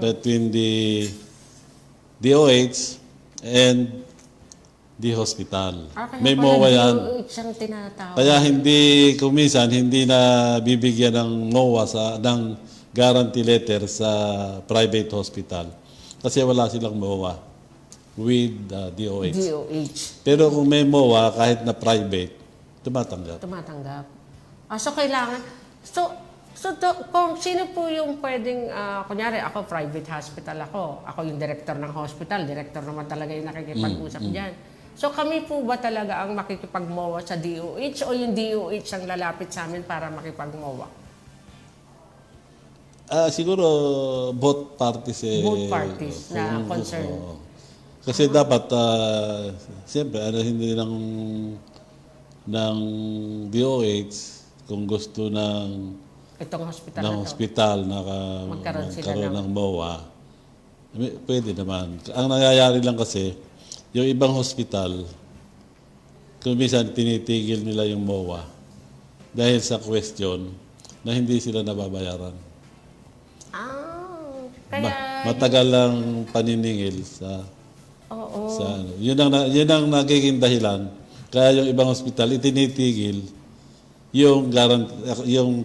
S5: between the DOH and the hospital.
S4: Kaya
S5: May
S4: pala
S5: MOA yan.
S4: DOH ang tinatawag.
S5: Kaya kumisan, hindi na bibigyan ng MOA ng guarantee letter sa private hospital. Kasi wala silang MOA with DOH.
S4: DOH.
S5: Pero kung may MOA, kahit na private, tumatanggap.
S4: Tumatanggap. So, kailangan... Kung sino po yung pwedeng... kunyari, ako, private hospital ako. Ako yung director ng hospital. Director naman talaga yung nakikipag-usap dyan. So, kami po ba talaga ang makikipag-MOA sa DOH o yung DOH ang lalapit sa amin para makipag-MOA?
S5: Siguro both parties
S4: Both parties na concern.
S5: Kasi dapat siyempre hindi ng DOH kung gusto ng
S4: Itong hospital
S5: ng
S4: na to.
S5: hospital na
S4: Magkaroon sila
S5: magkaroon
S4: ng-
S5: ng MOA. Pwede naman. Ang nangyayari lang kasi yung ibang hospital kung minsan tinitigil nila yung MOA dahil sa question na hindi sila nababayaran.
S4: Kaya...
S5: Matagal lang paniningil sa
S4: Oo.
S5: sa ano. Yun ang nagiging dahilan. Kaya yung ibang ospital itinitigil yung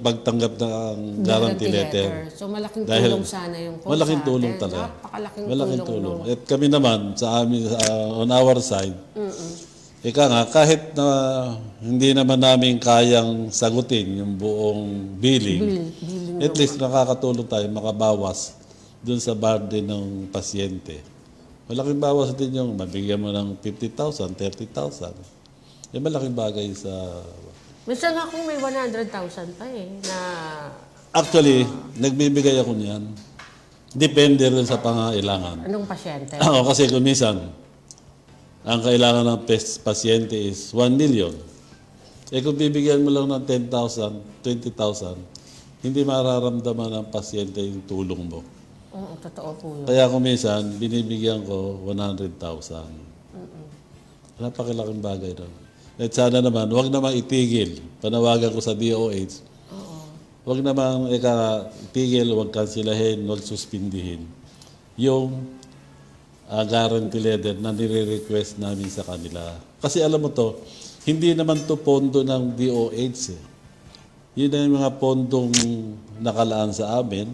S5: pagtanggap ng guarantee letter.
S4: So malaking
S5: Dahil
S4: tulong sana yung po
S5: malaking
S4: sa
S5: tulong
S4: atin.
S5: talaga.
S4: Malaking
S5: tulong.
S4: nung-
S5: At kami naman sa amin on our side. Ika nga kahit na hindi naman namin kayang sagutin yung buong billing. At least nakakatulong tayo makabawas dun sa burden ng pasyente. Malaking bawas din yung mabigyan mo ng 50,000, 30,000. Yung malaking bagay sa
S4: Minsan nga kung may 100,000 pa na
S5: Actually, nagbibigay ako niyan. Depende rin sa pangailangan.
S4: anong pasyente.
S5: Oo, kasi kung minsan, ang kailangan ng pasyente is 1 million. Kung bibigyan mo lang ng 10,000, 20,000, hindi mararamdaman ng pasyente yung tulong mo.
S4: Oo, totoo po yun.
S5: Kaya kung minsan, binibigyan ko 100,000. Napakalaking bagay doon. At sana naman, huwag naman itigil. Panawagan ko sa DOH. Huwag naman itigil, huwag kansilahin, huwag suspindihin. Yung guarantee letter na nire-request namin sa kanila. Kasi alam mo to, hindi naman to pondo ng DOH. Yun na yung mga pondong nakalaan sa amin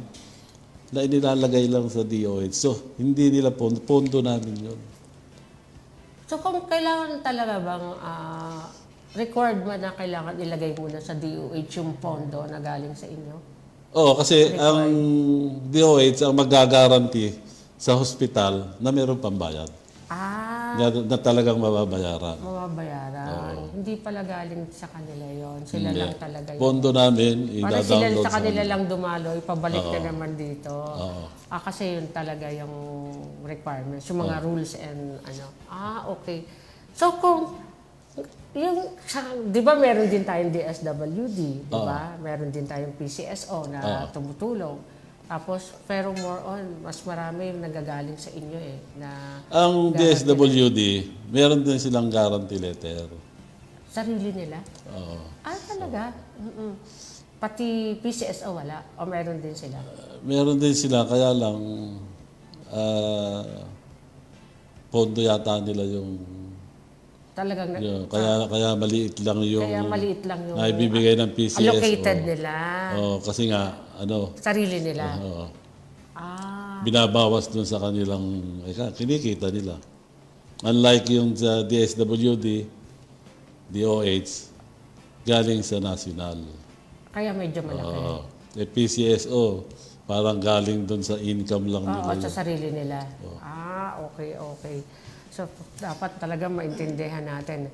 S5: na inilalagay lang sa DOH. So, hindi nila pondo namin yun.
S4: So kung kailangan talaga bang required man na kailangan ilagay muna sa DOH yung pondo na galing sa inyo?
S5: Oo, kasi ang DOH ang magagaranti sa hospital na mayroong pambayad. Na talagang mababayaran.
S4: Mababayaran. Hindi pala galing sa kanila yon. Sila lang talaga yun.
S5: Pondo namin,
S4: Para sila
S5: i-download
S4: sa kanila lang dumalo, ipabalik na naman dito.
S5: Oo.
S4: Kasi yun talaga yung requirements, yung mga rules and ano. Okay. So kung di ba meron din tayong DSWD, di ba? Meron din tayong PCSO na tumutulong. Tapos, pero more on, mas marami yung nagagaling sa inyo na
S5: Ang DSWD, meron din silang guarantee letter.
S4: sarili nila.
S5: Oo.
S4: Talaga? Pati PCSO wala? O meron din sila?
S5: Meron din sila, kaya lang pondo yata nila yung
S4: Talagang
S5: kaya maliit lang yung naibibigay ng PCSO.
S4: allocated nila.
S5: Kasi nga
S4: Sarili nila.
S5: binabawas dun sa kanilang kinikita nila. Unlike yung sa DSWD, DOH, galing sa national.
S4: Kaya medyo malaki.
S5: PCSO, parang galing dun sa income lang nila.
S4: Sa sarili nila. Okay. So, dapat talaga maintindihan natin.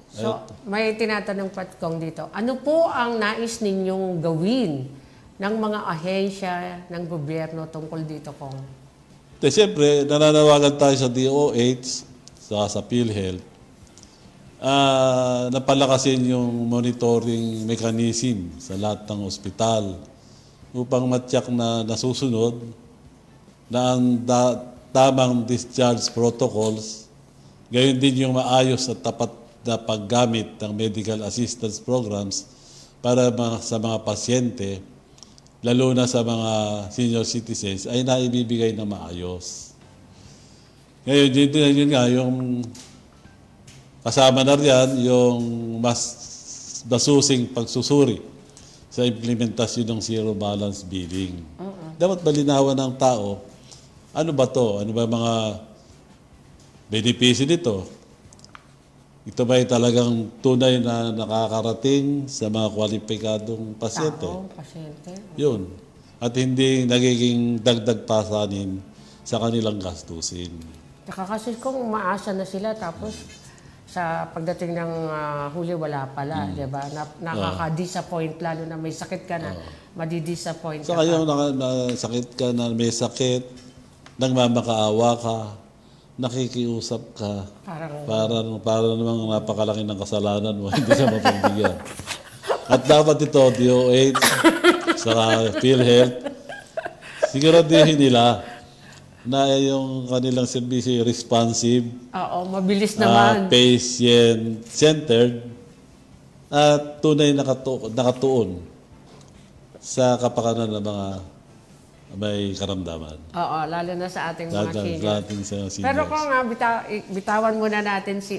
S4: So, may tinatanong Pat Kong dito. Ano po ang nais ninyong gawin ng mga ahensya ng gobyerno tungkol dito, Kong?
S5: Siyempre, nananawagan tayo sa DOH, sa PhilHealth, napalakasin yung monitoring mechanism sa lahat ng ospital upang matyak na nasusunod na ang tamang discharge protocols. Gayon din yung maayos at tapat na paggamit ng medical assistance programs para sa mga pasyente, lalo na sa mga senior citizens, ay naibibigay na maayos. Ngayon, yun nga, yung kasama na riyan, yung mas basusing pagsusuri sa implementasyon ng zero balance billing. Dapat balinawan ng tao, ano ba to? Ano ba mga benepisyo nito? Ito ba ay talagang tunay na nakakarating sa mga kwalipikadong pasyente?
S4: Pasyente.
S5: Yun. At hindi nagiging dagdag pasanin sa kanilang gastusin.
S4: Kasi kung umaasa na sila tapos sa pagdating ng huli wala pala, di ba? Nakaka-disappoint lalo na may sakit ka na, madi-disappoint ka.
S5: So kayo sakit ka na may sakit, nagmamakaawa ka, nakikiusap ka, para namang napakalaki ng kasalanan mo, hindi ka mapagbigyan. At dapat ito, DOH, sa PhilHealth, siguraduhin nila na yung kanilang serbisyo responsive,
S4: mabilis naman.
S5: Patient-centered, at tunay nakatuon sa kapakanan ng mga may karamdaman.
S4: Lalo na sa ating mga senior.
S5: Seniors.
S4: Pero kung bitawan muna natin si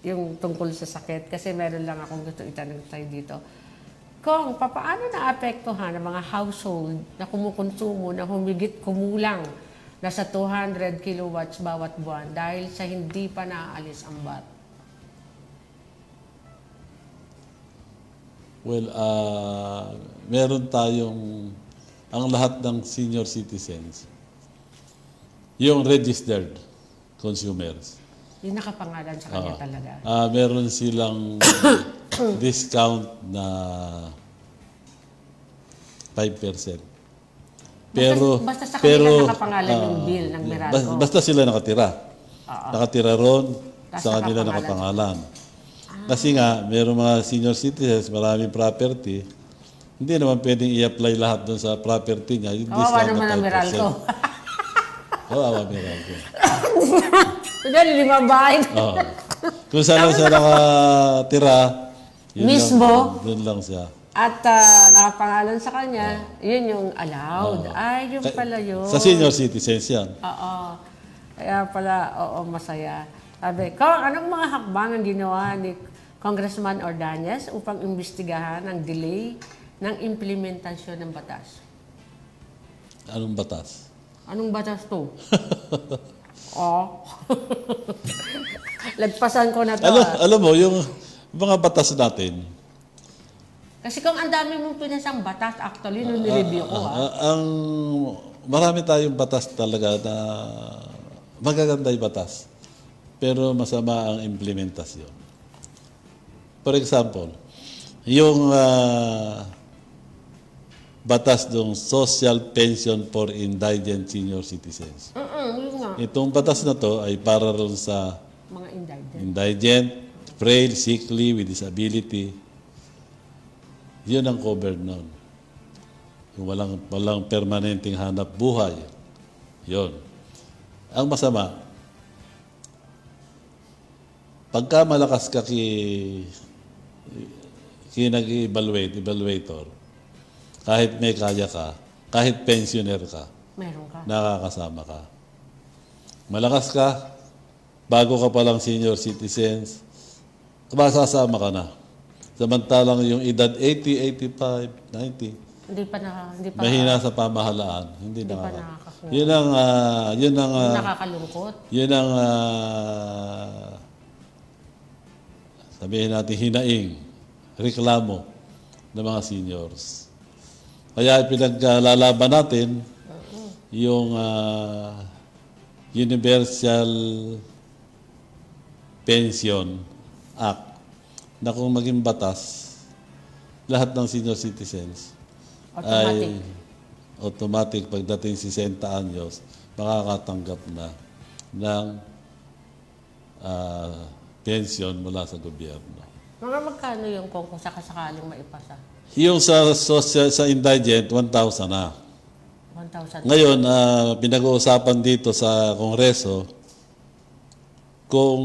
S4: yung tungkol sa sakit kasi meron lang akong gusto itanong tayo dito. Kung paano naapektuhan ng mga household na kumukonsumo na kumulang nasa 200 kilowatts bawat buwan dahil sa hindi pa naaalis ang VAT?
S5: Well, meron tayong ang lahat ng senior citizens, yung registered consumers.
S4: Yung nakapangalan sa kanya talaga.
S5: Meron silang discount na 5%. Pero
S4: basta sa kanila nakapangalan yung bill ng Meralco.
S5: Basta sila nakatira. Nakatira ron, sa kanila
S4: nakapangalan.
S5: nakapangalan. Kasi nga, mayroong mga senior citizens, maraming property, hindi naman pwedeng i-apply lahat doon sa property niya. Yung
S4: Kawawa
S5: discount
S4: naman
S5: na
S4: ang
S5: 5%.
S4: Meralco.
S5: Kawawa Meralco.
S4: Dahil 5 bahay.
S5: Oo. Kung saan lang siya nakatira, yun
S4: Mismo?
S5: lang, doon lang siya.
S4: At nakapangalan sa kanya, yun yung allowed. Ay, yun pala yun.
S5: Sa senior citizens yan.
S4: Oo. Kaya pala, masaya. Sabi, anong mga hakbang ang ginawa ni Congressman Ordonez upang imbestigahan ang delay ng implementasyon ng batas?
S5: Anong batas?
S4: Anong batas to? Lagpasan ko na to.
S5: Alam mo, yung mga batas natin,
S4: Kasi kung ang dami mong pinasang batas, actually, nung nireview ko,
S5: marami tayong batas talaga na magaganda yung batas. Pero masama ang implementasyon. For example, yung batas ng Social Pension for Indigent Senior Citizens.
S4: Yun nga.
S5: Itong batas na to ay para rin sa
S4: Mga indigent.
S5: indigent, frail, sickly, with disability. Yun ang covered nun. Yung walang permanenteng hanap buhay. Yun. Ang masama, pagka malakas ka evaluator, kahit may kaya ka, kahit pensioner ka,
S4: Meron ka.
S5: nakakasama ka. Malakas ka, bago ka palang senior citizens, masasama ka na. Samantalang yung edad 80, 85, 90,
S4: Hindi pa
S5: mahina sa pamahalaan, hindi
S4: pa
S5: nakaka.
S4: nakakakuha.
S5: Yun ang
S4: Nakakalungkot.
S5: yun ang sabihin natin hinaing, reklamo ng mga seniors. Kaya pinaglalaban natin yung Universal Pension Act na kung maging batas, lahat ng senior citizens
S4: Automatic.
S5: ay automatic pagdating 60 anyos, makakatanggap na ng pension mula sa gobyerno.
S4: Mga magkano yung kung sakasakaling maipasa?
S5: Yung sa indigent, 1,000 na.
S4: 1,000.
S5: Ngayon, pinag-uusapan dito sa Kongreso, kung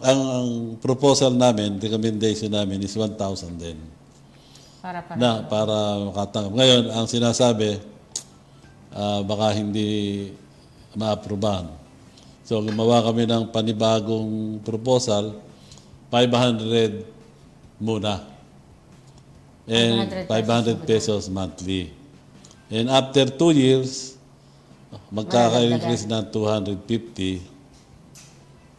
S5: ang proposal namin, recommendation namin is 1,000 din. Para makatanggap. Ngayon, ang sinasabi, baka hindi ma-aprobahan. So, gumawa kami ng panibagong proposal, 500 muna. And 500 pesos monthly. And after 2 years, magkaka-increase ng 250.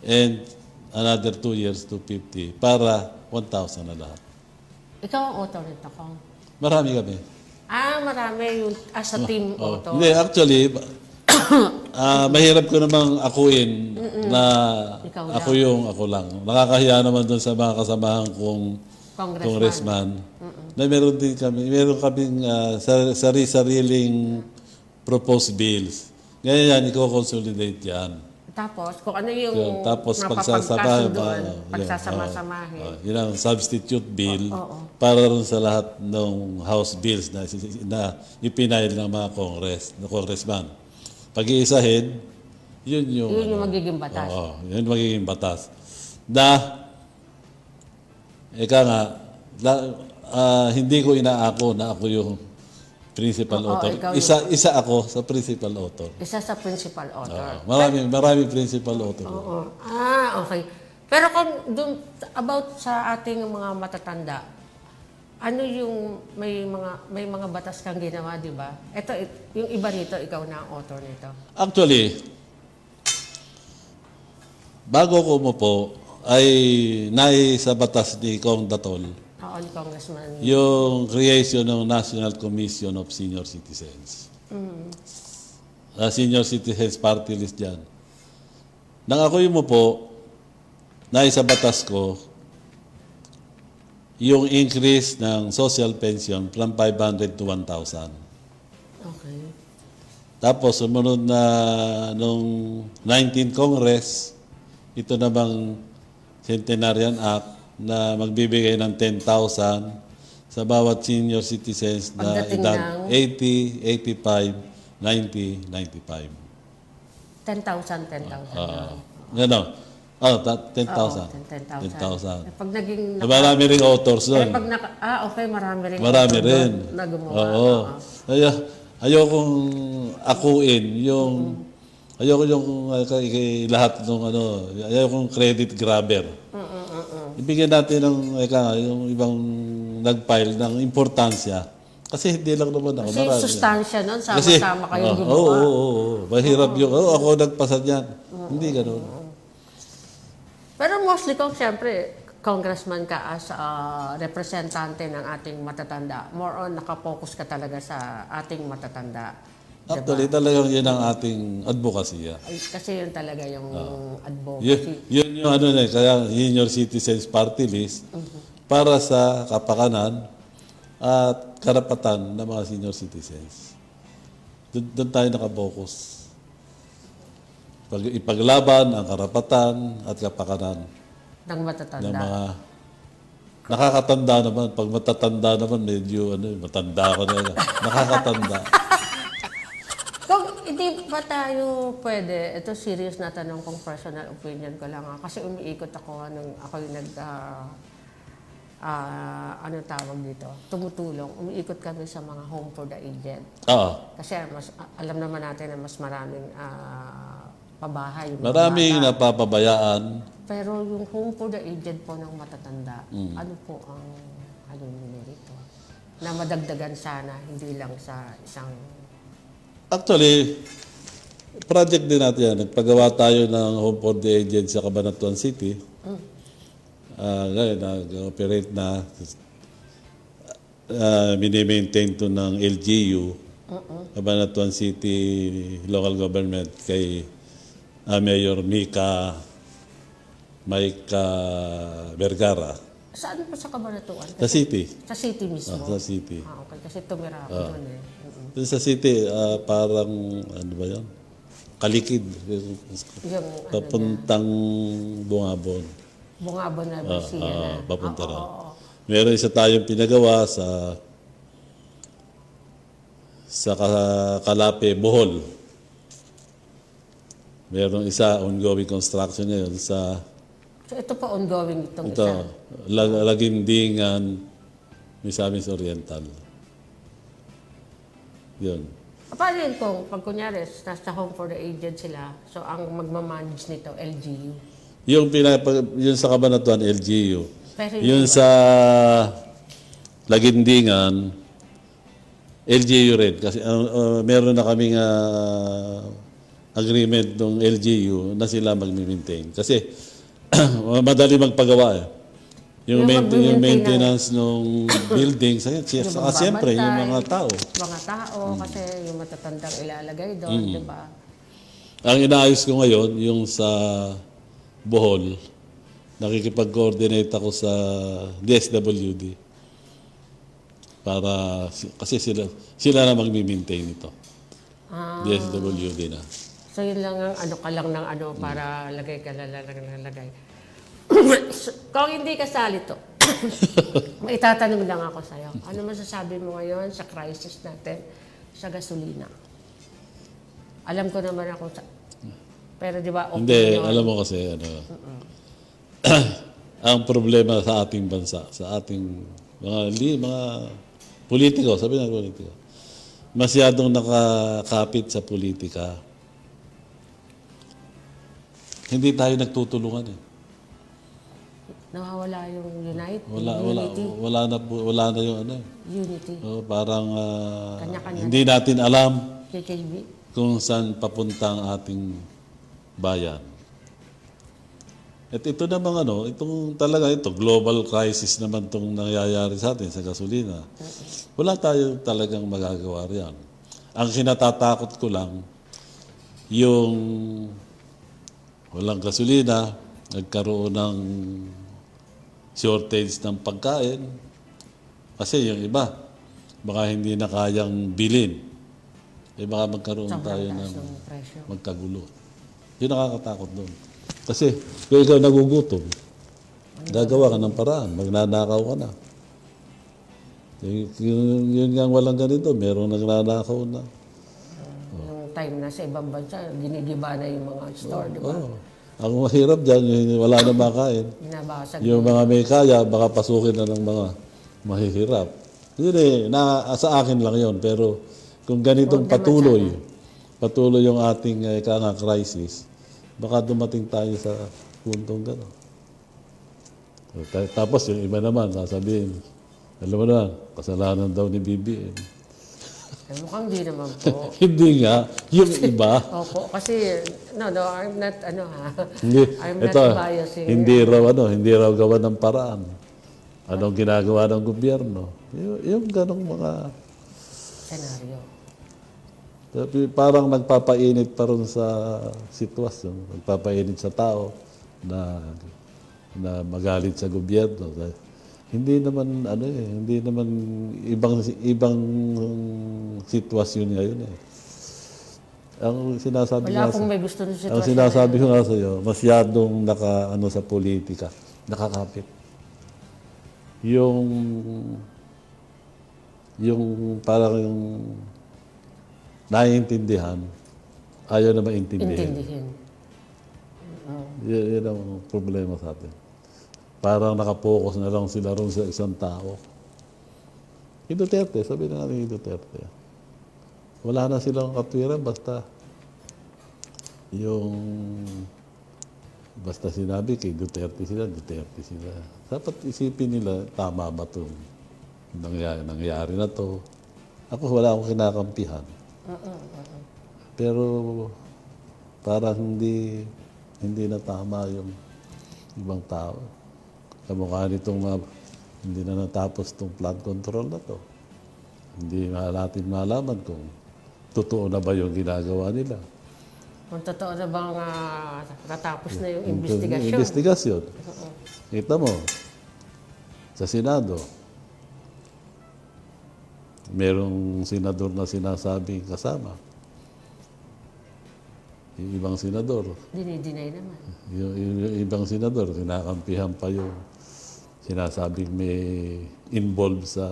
S5: And another 2 years, 250. Para 1,000 na lahat.
S4: Ikaw ang author nito, Kong.
S5: Marami kami.
S4: Marami yung as a team author.
S5: Hindi, actually, mahirap ko namang akuin na ako lang. Nakakahiya naman doon sa mga kasamahan kong congressman. Na meron kaming sariling proposed bills. Ngayon yan, i-consolidate yan.
S4: Tapos, kung ano yung
S5: Tapos
S4: pagsasama-samahin.
S5: yun ang substitute bill para rin sa lahat ng House bills na ipinail ng mga congressman. Pag-iisahin, yun yung
S4: magiging batas.
S5: Oo, yun magiging batas. Hindi ko inaako na ako yung principal author. Isa ako sa principal author.
S4: Isa sa principal author.
S5: Maraming principal author.
S4: Okay. Pero kung dun, about sa ating mga matatanda, ano yung may mga batas kang ginawa, di ba? Ito, yung iba nito, ikaw na ang author nito.
S5: Actually, bago ko umupo, ay sa batas ni Kong Datol,
S4: On Congressman.
S5: yung creation ng National Commission of Senior Citizens. Senior Citizens Party List dyan. Nang ako umupo, sa batas ko, yung increase ng social pension from 500 to 1,000.
S4: Okay.
S5: Tapos sumunod na nung 19th Congress, ito namang Centenarian Act na magbibigay ng 10,000 sa bawat senior citizens na
S4: Pagdating
S5: edad
S4: ng
S5: 80, 85, 90, 95.
S4: 10,000, 10,000.
S5: Gano'n. 10,000.
S4: Oo, 10,000.
S5: 10,000.
S4: Pag naging...
S5: Marami ring authors doon.
S4: pag okay, marami rin.
S5: Marami
S4: doon
S5: rin.
S4: Na gumawa.
S5: Oo. Ayokong akuin yung... Ayoko yung lahat ng ano... Ayokong credit grabber. Ibigyan natin ng yung ibang nag-file ng importansya. Kasi hindi lang naman ako.
S4: Kasi
S5: marami.
S4: sustansya nun, sama-sama kayong gumawa.
S5: Oo. Mahirap yung... ako nagpasa dyan. Hindi ganun.
S4: Pero mostly kung siyempre, congressman ka as representante ng ating matatanda, more on nakapokus ka talaga sa ating matatanda.
S5: Actually, talagang yun ang ating advokasya.
S4: Kasi yun talaga yung advocacy.
S5: Yun yung ano na, kaya Senior Citizens Party List para sa kapakanan at karapatan ng mga senior citizens. Doon tayo nakapokus. Ipaglaban ang karapatan at kapakanan
S4: Ng matatanda.
S5: ng mga nakakatanda naman. Pag matatanda naman, medyo matanda ko na. Nakakatanda.
S4: Kung hindi ba tayo pwede, ito serious na tanong kung personal opinion ko lang kasi umiikot ako nung ako yung ano tawag dito, tumutulong. Umiikot kami sa mga home for the aged.
S5: Oo.
S4: Kasi alam naman natin na mas maraming pabahay. Yung
S5: Maraming
S4: bata.
S5: napapabayaan.
S4: Pero yung home for the aged po ng matatanda, ano po ang nyo rito? Na madagdagan sana, hindi lang sa isang...
S5: Actually, project din natin yan. Nagpagawa tayo ng Home for the Aged sa Cabanatuan City. Ngayon, nag-operate na. Mini-maintain to ng LGU, Cabanatuan City Local Government, kay Mayor Mika Vergara.
S4: Saan po sa Cabanatuan?
S5: Sa city.
S4: Sa city mismo?
S5: Sa city.
S4: Okay, kasi tumira ako doon eh.
S5: Doon sa city, parang, ano ba yan? Kalikid.
S4: Yung
S5: Papuntang Bungabon.
S4: Bungabon na Lucia na.
S5: Papunta rin. Meron isa tayong pinagawa sa Kalape, Bohol. Meron isa, ongoing construction ngayon sa
S4: So ito pa ongoing itong
S5: ito,
S4: isa.
S5: Lagindingan, Misamis Oriental. Yun.
S4: Paano yun kung pag kunyari nasa home for the aged sila, so ang magmamanage nito, LGU?
S5: Yung sa Cabanatuan, LGU.
S4: Pero
S5: Yung sa Lagindingan, LGU rin. Kasi meron na kaming agreement ng LGU na sila mag-maintain. Kasi madali magpagawa eh. Yung maintenance ng building, saka siyempre yung mga tao.
S4: Mga tao, kasi yung matatandang ilalagay doon, di ba?
S5: Ang inaayos ko ngayon, yung sa Bohol, nakikipag-coordinate ako sa DSWD para kasi sila na mag-maintain ito. DSWD na.
S4: So yun lang ang ano ka lang ng ano para lagay ka lagay. Kung hindi kasali to, may itatanong lang ako sa'yo. Ano masasabi mo ngayon sa crisis natin sa gasolina? Alam ko naman ako sa... Pero di ba,
S5: Hindi, alam mo kasi, ang problema sa ating bansa, sa ating mga politiko, sabi na politiko, masyadong nakakapit sa politika. Hindi tayo nagtutulungan eh.
S4: Nawawala yung unity.
S5: Wala na yung
S4: Unity.
S5: parang
S4: Kanya-kanya
S5: hindi natin alam
S4: KKB.
S5: kung saan papunta ang ating bayan. At ito namang itong talaga global crisis naman itong nangyayari sa atin sa gasolina. Wala tayo talagang magagawa riyan. Ang kinatatakot ko lang, yung walang gasolina, nagkaroon ng shortage ng pagkain. Kasi yung iba, baka hindi na kayang bilhin. Baka magkaroon
S4: Sobrang
S5: tayo
S4: taas
S5: ng
S4: ng presyo.
S5: magkagulo. Yun nakakatakot doon. Kasi kung ikaw nagugutom, gagawa ka ng paraan, magnanakaw ka na. Yun nga walang ganito, merong nagnanakaw na.
S4: Yung time na sa ibang bansa, ginigiba na yung mga store, di ba?
S5: Oo. Ang mahirap dyan, yung wala na makain.
S4: Binabasag
S5: Yung mga may kaya, baka pasukin na ng mga mahihirap. Yun sa akin lang yun. Pero kung ganitong patuloy yung ating crisis, baka dumating tayo sa puntong gano'n. Tapos yung iba naman, sasabihin, alam mo naman, kasalanan daw ni BBM.
S4: Mukhang di naman po.
S5: Hindi nga, yung iba.
S4: Opo, kasi, no, I'm not,
S5: Hindi,
S4: I'm not
S5: ito,
S4: biasing.
S5: hindi raw gawa ng paraan. Anong ginagawa ng gobyerno? Yung ganong mga,
S4: Senaryo.
S5: parang nagpapainit pa rin sa sitwasyon, nagpapainit sa tao na magalit sa gobyerno. Hindi naman ibang sitwasyon ngayon eh. Ang sinasabi
S4: Wala
S5: nga
S4: akong may gusto ng
S5: ang
S4: sitwasyon.
S5: sinasabi ko nga sa iyo, masyadong sa politika, nakakapit. Yung parang yung naiintindihan, ayaw na maintindihan.
S4: Intindihin.
S5: Yan ang problema sa atin. Parang nakapokus na lang sila ron sa isang tao. Si Duterte, sabi na nga ni Duterte, wala na silang katwiran basta sinabi kay Duterte sila. Dapat isipin nila, tama ba itong nangyari na to? Ako wala akong kinakampihan. Pero parang hindi na tama yung ibang tao. Kamukha nitong hindi na natapos itong flood control na to. Hindi natin malaman kung totoo na ba yung ginagawa nila.
S4: Kung totoo na bang natapos na yung investigasyon.
S5: Investigasyon. Kita mo, sa Senado, merong senador na sinasabing kasama. Yung ibang senador,
S4: Dinideny naman.
S5: yung ibang senador, kinakampihan pa yung sinasabing may involved sa...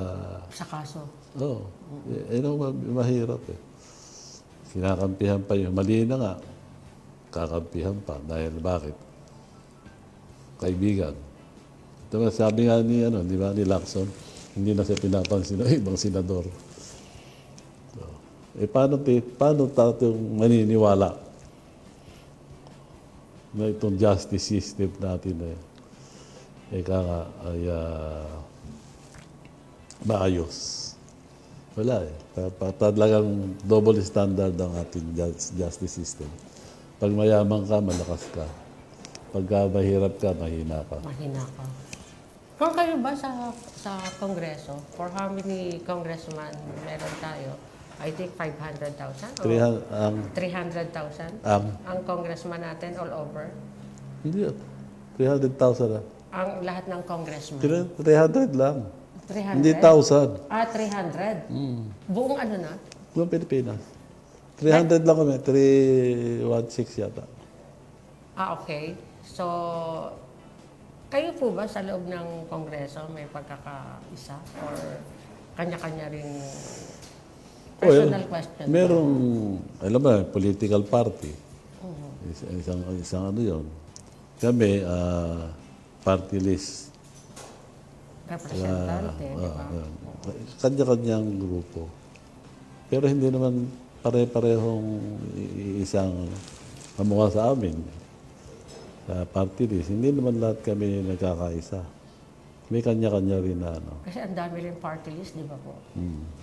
S4: Sa kaso.
S5: Oo. Mahirap eh. Kinakampihan pa yung mali na nga. Kakampihan pa. Dahil bakit? Kaibigan. Diba, sabi nga ni Lacson, hindi na siya pinapansin ng ibang senador. So, paano tayo maniniwala na itong justice system natin ay maayos? Wala eh. Talagang double standard ang ating justice system. Pag mayaman ka, malakas ka. Pagka mahirap ka, mahina ka.
S4: Mahina ka. Kung kayo ba sa Kongreso, for how many congressman meron tayo? I think 500,000 or 300,000? Ang congressman natin all over?
S5: Hindi. 300,000 na.
S4: Ang lahat ng congressman?
S5: 300 lang.
S4: 300?
S5: Hindi 1,000.
S4: 300? Buong ano na?
S5: Buong Pilipinas. 300 lang kami. 316 yata.
S4: Okay. So, kayo po ba sa loob ng Kongreso may pagkakaisa? Or kanya-kanya rin personal question?
S5: Merong, alam mo, political party. Isang ano yun. Kami, party list.
S4: Representante, di ba?
S5: Kanya-kanyang grupo. Pero hindi naman pare-parehong isang kamukha sa amin. Sa party list, hindi naman lahat kami nagkakaisa. May kanya-kanya rin na ano.
S4: Kasi ang dami rin party list, di ba po?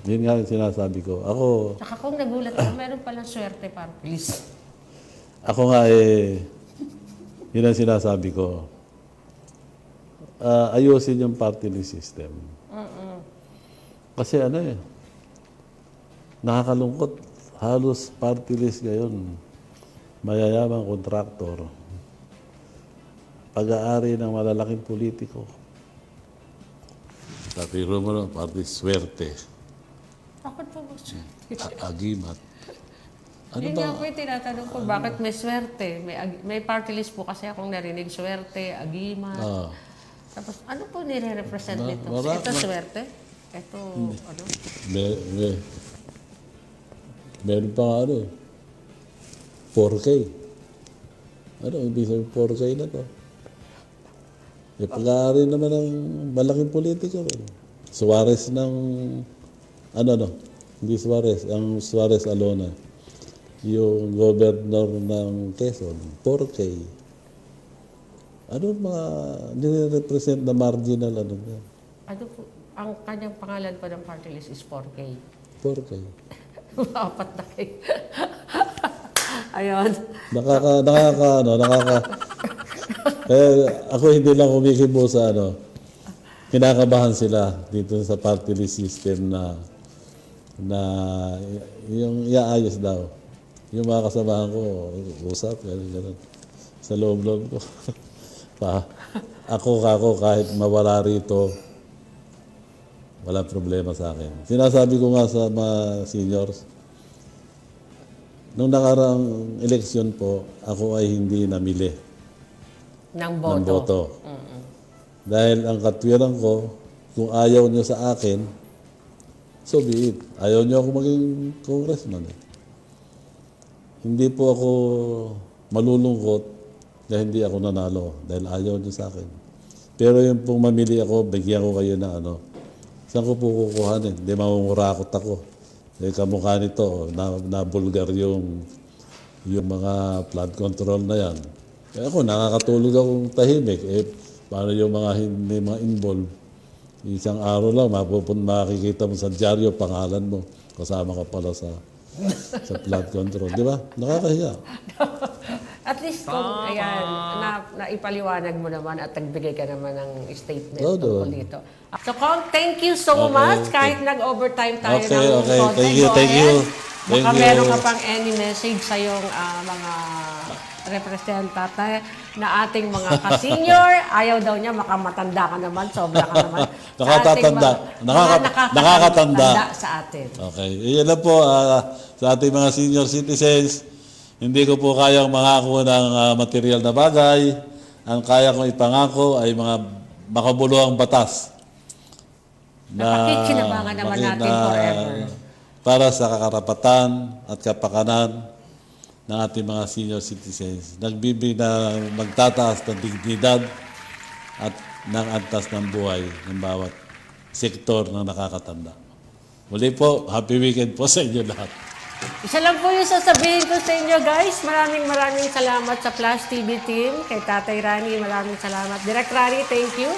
S5: Yun nga yung sinasabi ko.
S4: Saka kung nagulat ka, meron palang swerte party list.
S5: Ako nga yun ang sinasabi ko. Ayusin yung party list system. Kasi nakakalungkot. Halos party list ngayon, mayayamang kontraktor, pag-aari ng malalaking politiko. Sabi mo, party swerte.
S4: Bakit po ba swerte?
S5: Agimat. Ano
S4: Yun
S5: ba?
S4: nga po yung tinatanong ko, bakit may swerte? May party list po kasi akong narinig, swerte, agimat.
S5: Ah,
S4: Tapos, ano po nire-represent nito? Ito swerte? Ito, ano?
S5: meron pa nga 4K. Ano, ibig sabihin 4K na to. Pag-aari naman ng malaking politiko. Suarez ng, hindi Suarez, ang Suarez Alona. Yung governor ng Quezon, 4K. Ano mga nire-represent na marginal ano yan?
S4: Ano po, ang kanyang pangalan pa ng party list is 4K.
S5: 4K.
S4: Apat na K. Ayun.
S5: Ako hindi lang kumikibo sa kinakabahan sila dito sa party list system na yung iaayos daw. Yung mga kasamahan ko, usap, gano'n. Sa loob-loob ko. Ako, kahit mawala rito, wala problema sa akin. Sinasabi ko nga sa mga seniors, nung nakaraang eleksyon po, ako ay hindi namili
S4: Ng
S5: ng
S4: boto.
S5: boto. Dahil ang katwiran ko, kung ayaw nyo sa akin, so be it. Ayaw nyo ako maging congressman. Hindi po ako malulungkot dahil hindi ako nanalo dahil ayaw nyo sa akin. Pero yung pong mamili ako, bigyan ko kayo na saan ko po kukuhanin? Hindi mamumurakot ako. Dahil kamukha nito, nabulgar yung mga flood control na yan. Kaya ako, nakakatulog akong tahimik. Paano yung mga hindi mga involved? Isang araw lang, makikita mo sa dyaryo, pangalan mo. Kasama ka pala sa flood control. Di ba? Nakakahiya.
S4: At least kung, naipaliwanag mo naman at nagbigay ka naman ng statement
S5: Oo,
S4: tungkol
S5: doon.
S4: dito. So, Kong, thank you so
S5: Okay,
S4: much.
S5: okay.
S4: Kahit nag-overtime tayo
S5: Okay,
S4: ng
S5: okay.
S4: konti.
S5: Thank you,
S4: Go
S5: thank
S4: ahead.
S5: you.
S4: Baka
S5: Thank you.
S4: meron ka pang any message sa yung mga representante na ating mga ka-senior. Ayaw daw niya, makamatanda ka naman, sobra ka naman.
S5: Nakatatanda. Nakakatanda.
S4: Sa atin.
S5: Okay. Iyan na po sa ating mga senior citizens. Hindi ko po kayang mangako ng material na bagay. Ang kaya kong ipangako ay mga makabuluhang batas.
S4: Napakikinabangan naman natin forever.
S5: Para sa kakarapatan at kapakanan ng ating mga senior citizens. Magtataas ng dignidad at ng antas ng buhay ng bawat sektor na nakakatanda. Muli po, happy weekend po sa inyo lahat.
S4: Isa lang po yung sasabihin ko sa inyo, guys. Maraming salamat sa Flash TV team. Kay Tatay Rani, maraming salamat. Direct Rani, thank you.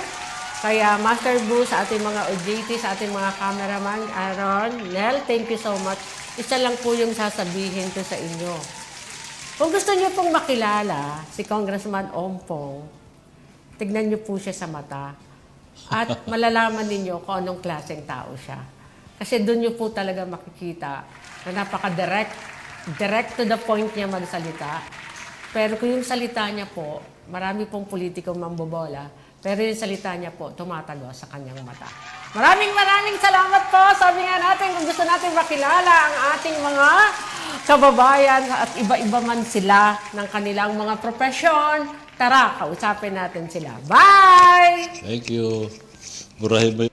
S4: Kay Master Boo, sa ating mga OJT, sa ating mga cameraman, Aaron, Nel, thank you so much. Isa lang po yung sasabihin ko sa inyo. Kung gusto niyo pong makilala si Congressman Ompong, tignan niyo po siya sa mata at malalaman ninyo kung anong klaseng tao siya. Kasi doon niyo po talaga makikita na direct to the point niya magsalita. Pero kung yung salita niya po, marami pong politikong mambobola, pero yung salita niya po, tumatago sa kanyang mata. Maraming salamat po. Sabi nga natin, kung gusto natin makilala ang ating mga kababayan at iba-iba man sila ng kanilang mga profesyon, tara, kausapin natin sila. Bye!
S5: Thank you. Burahin mo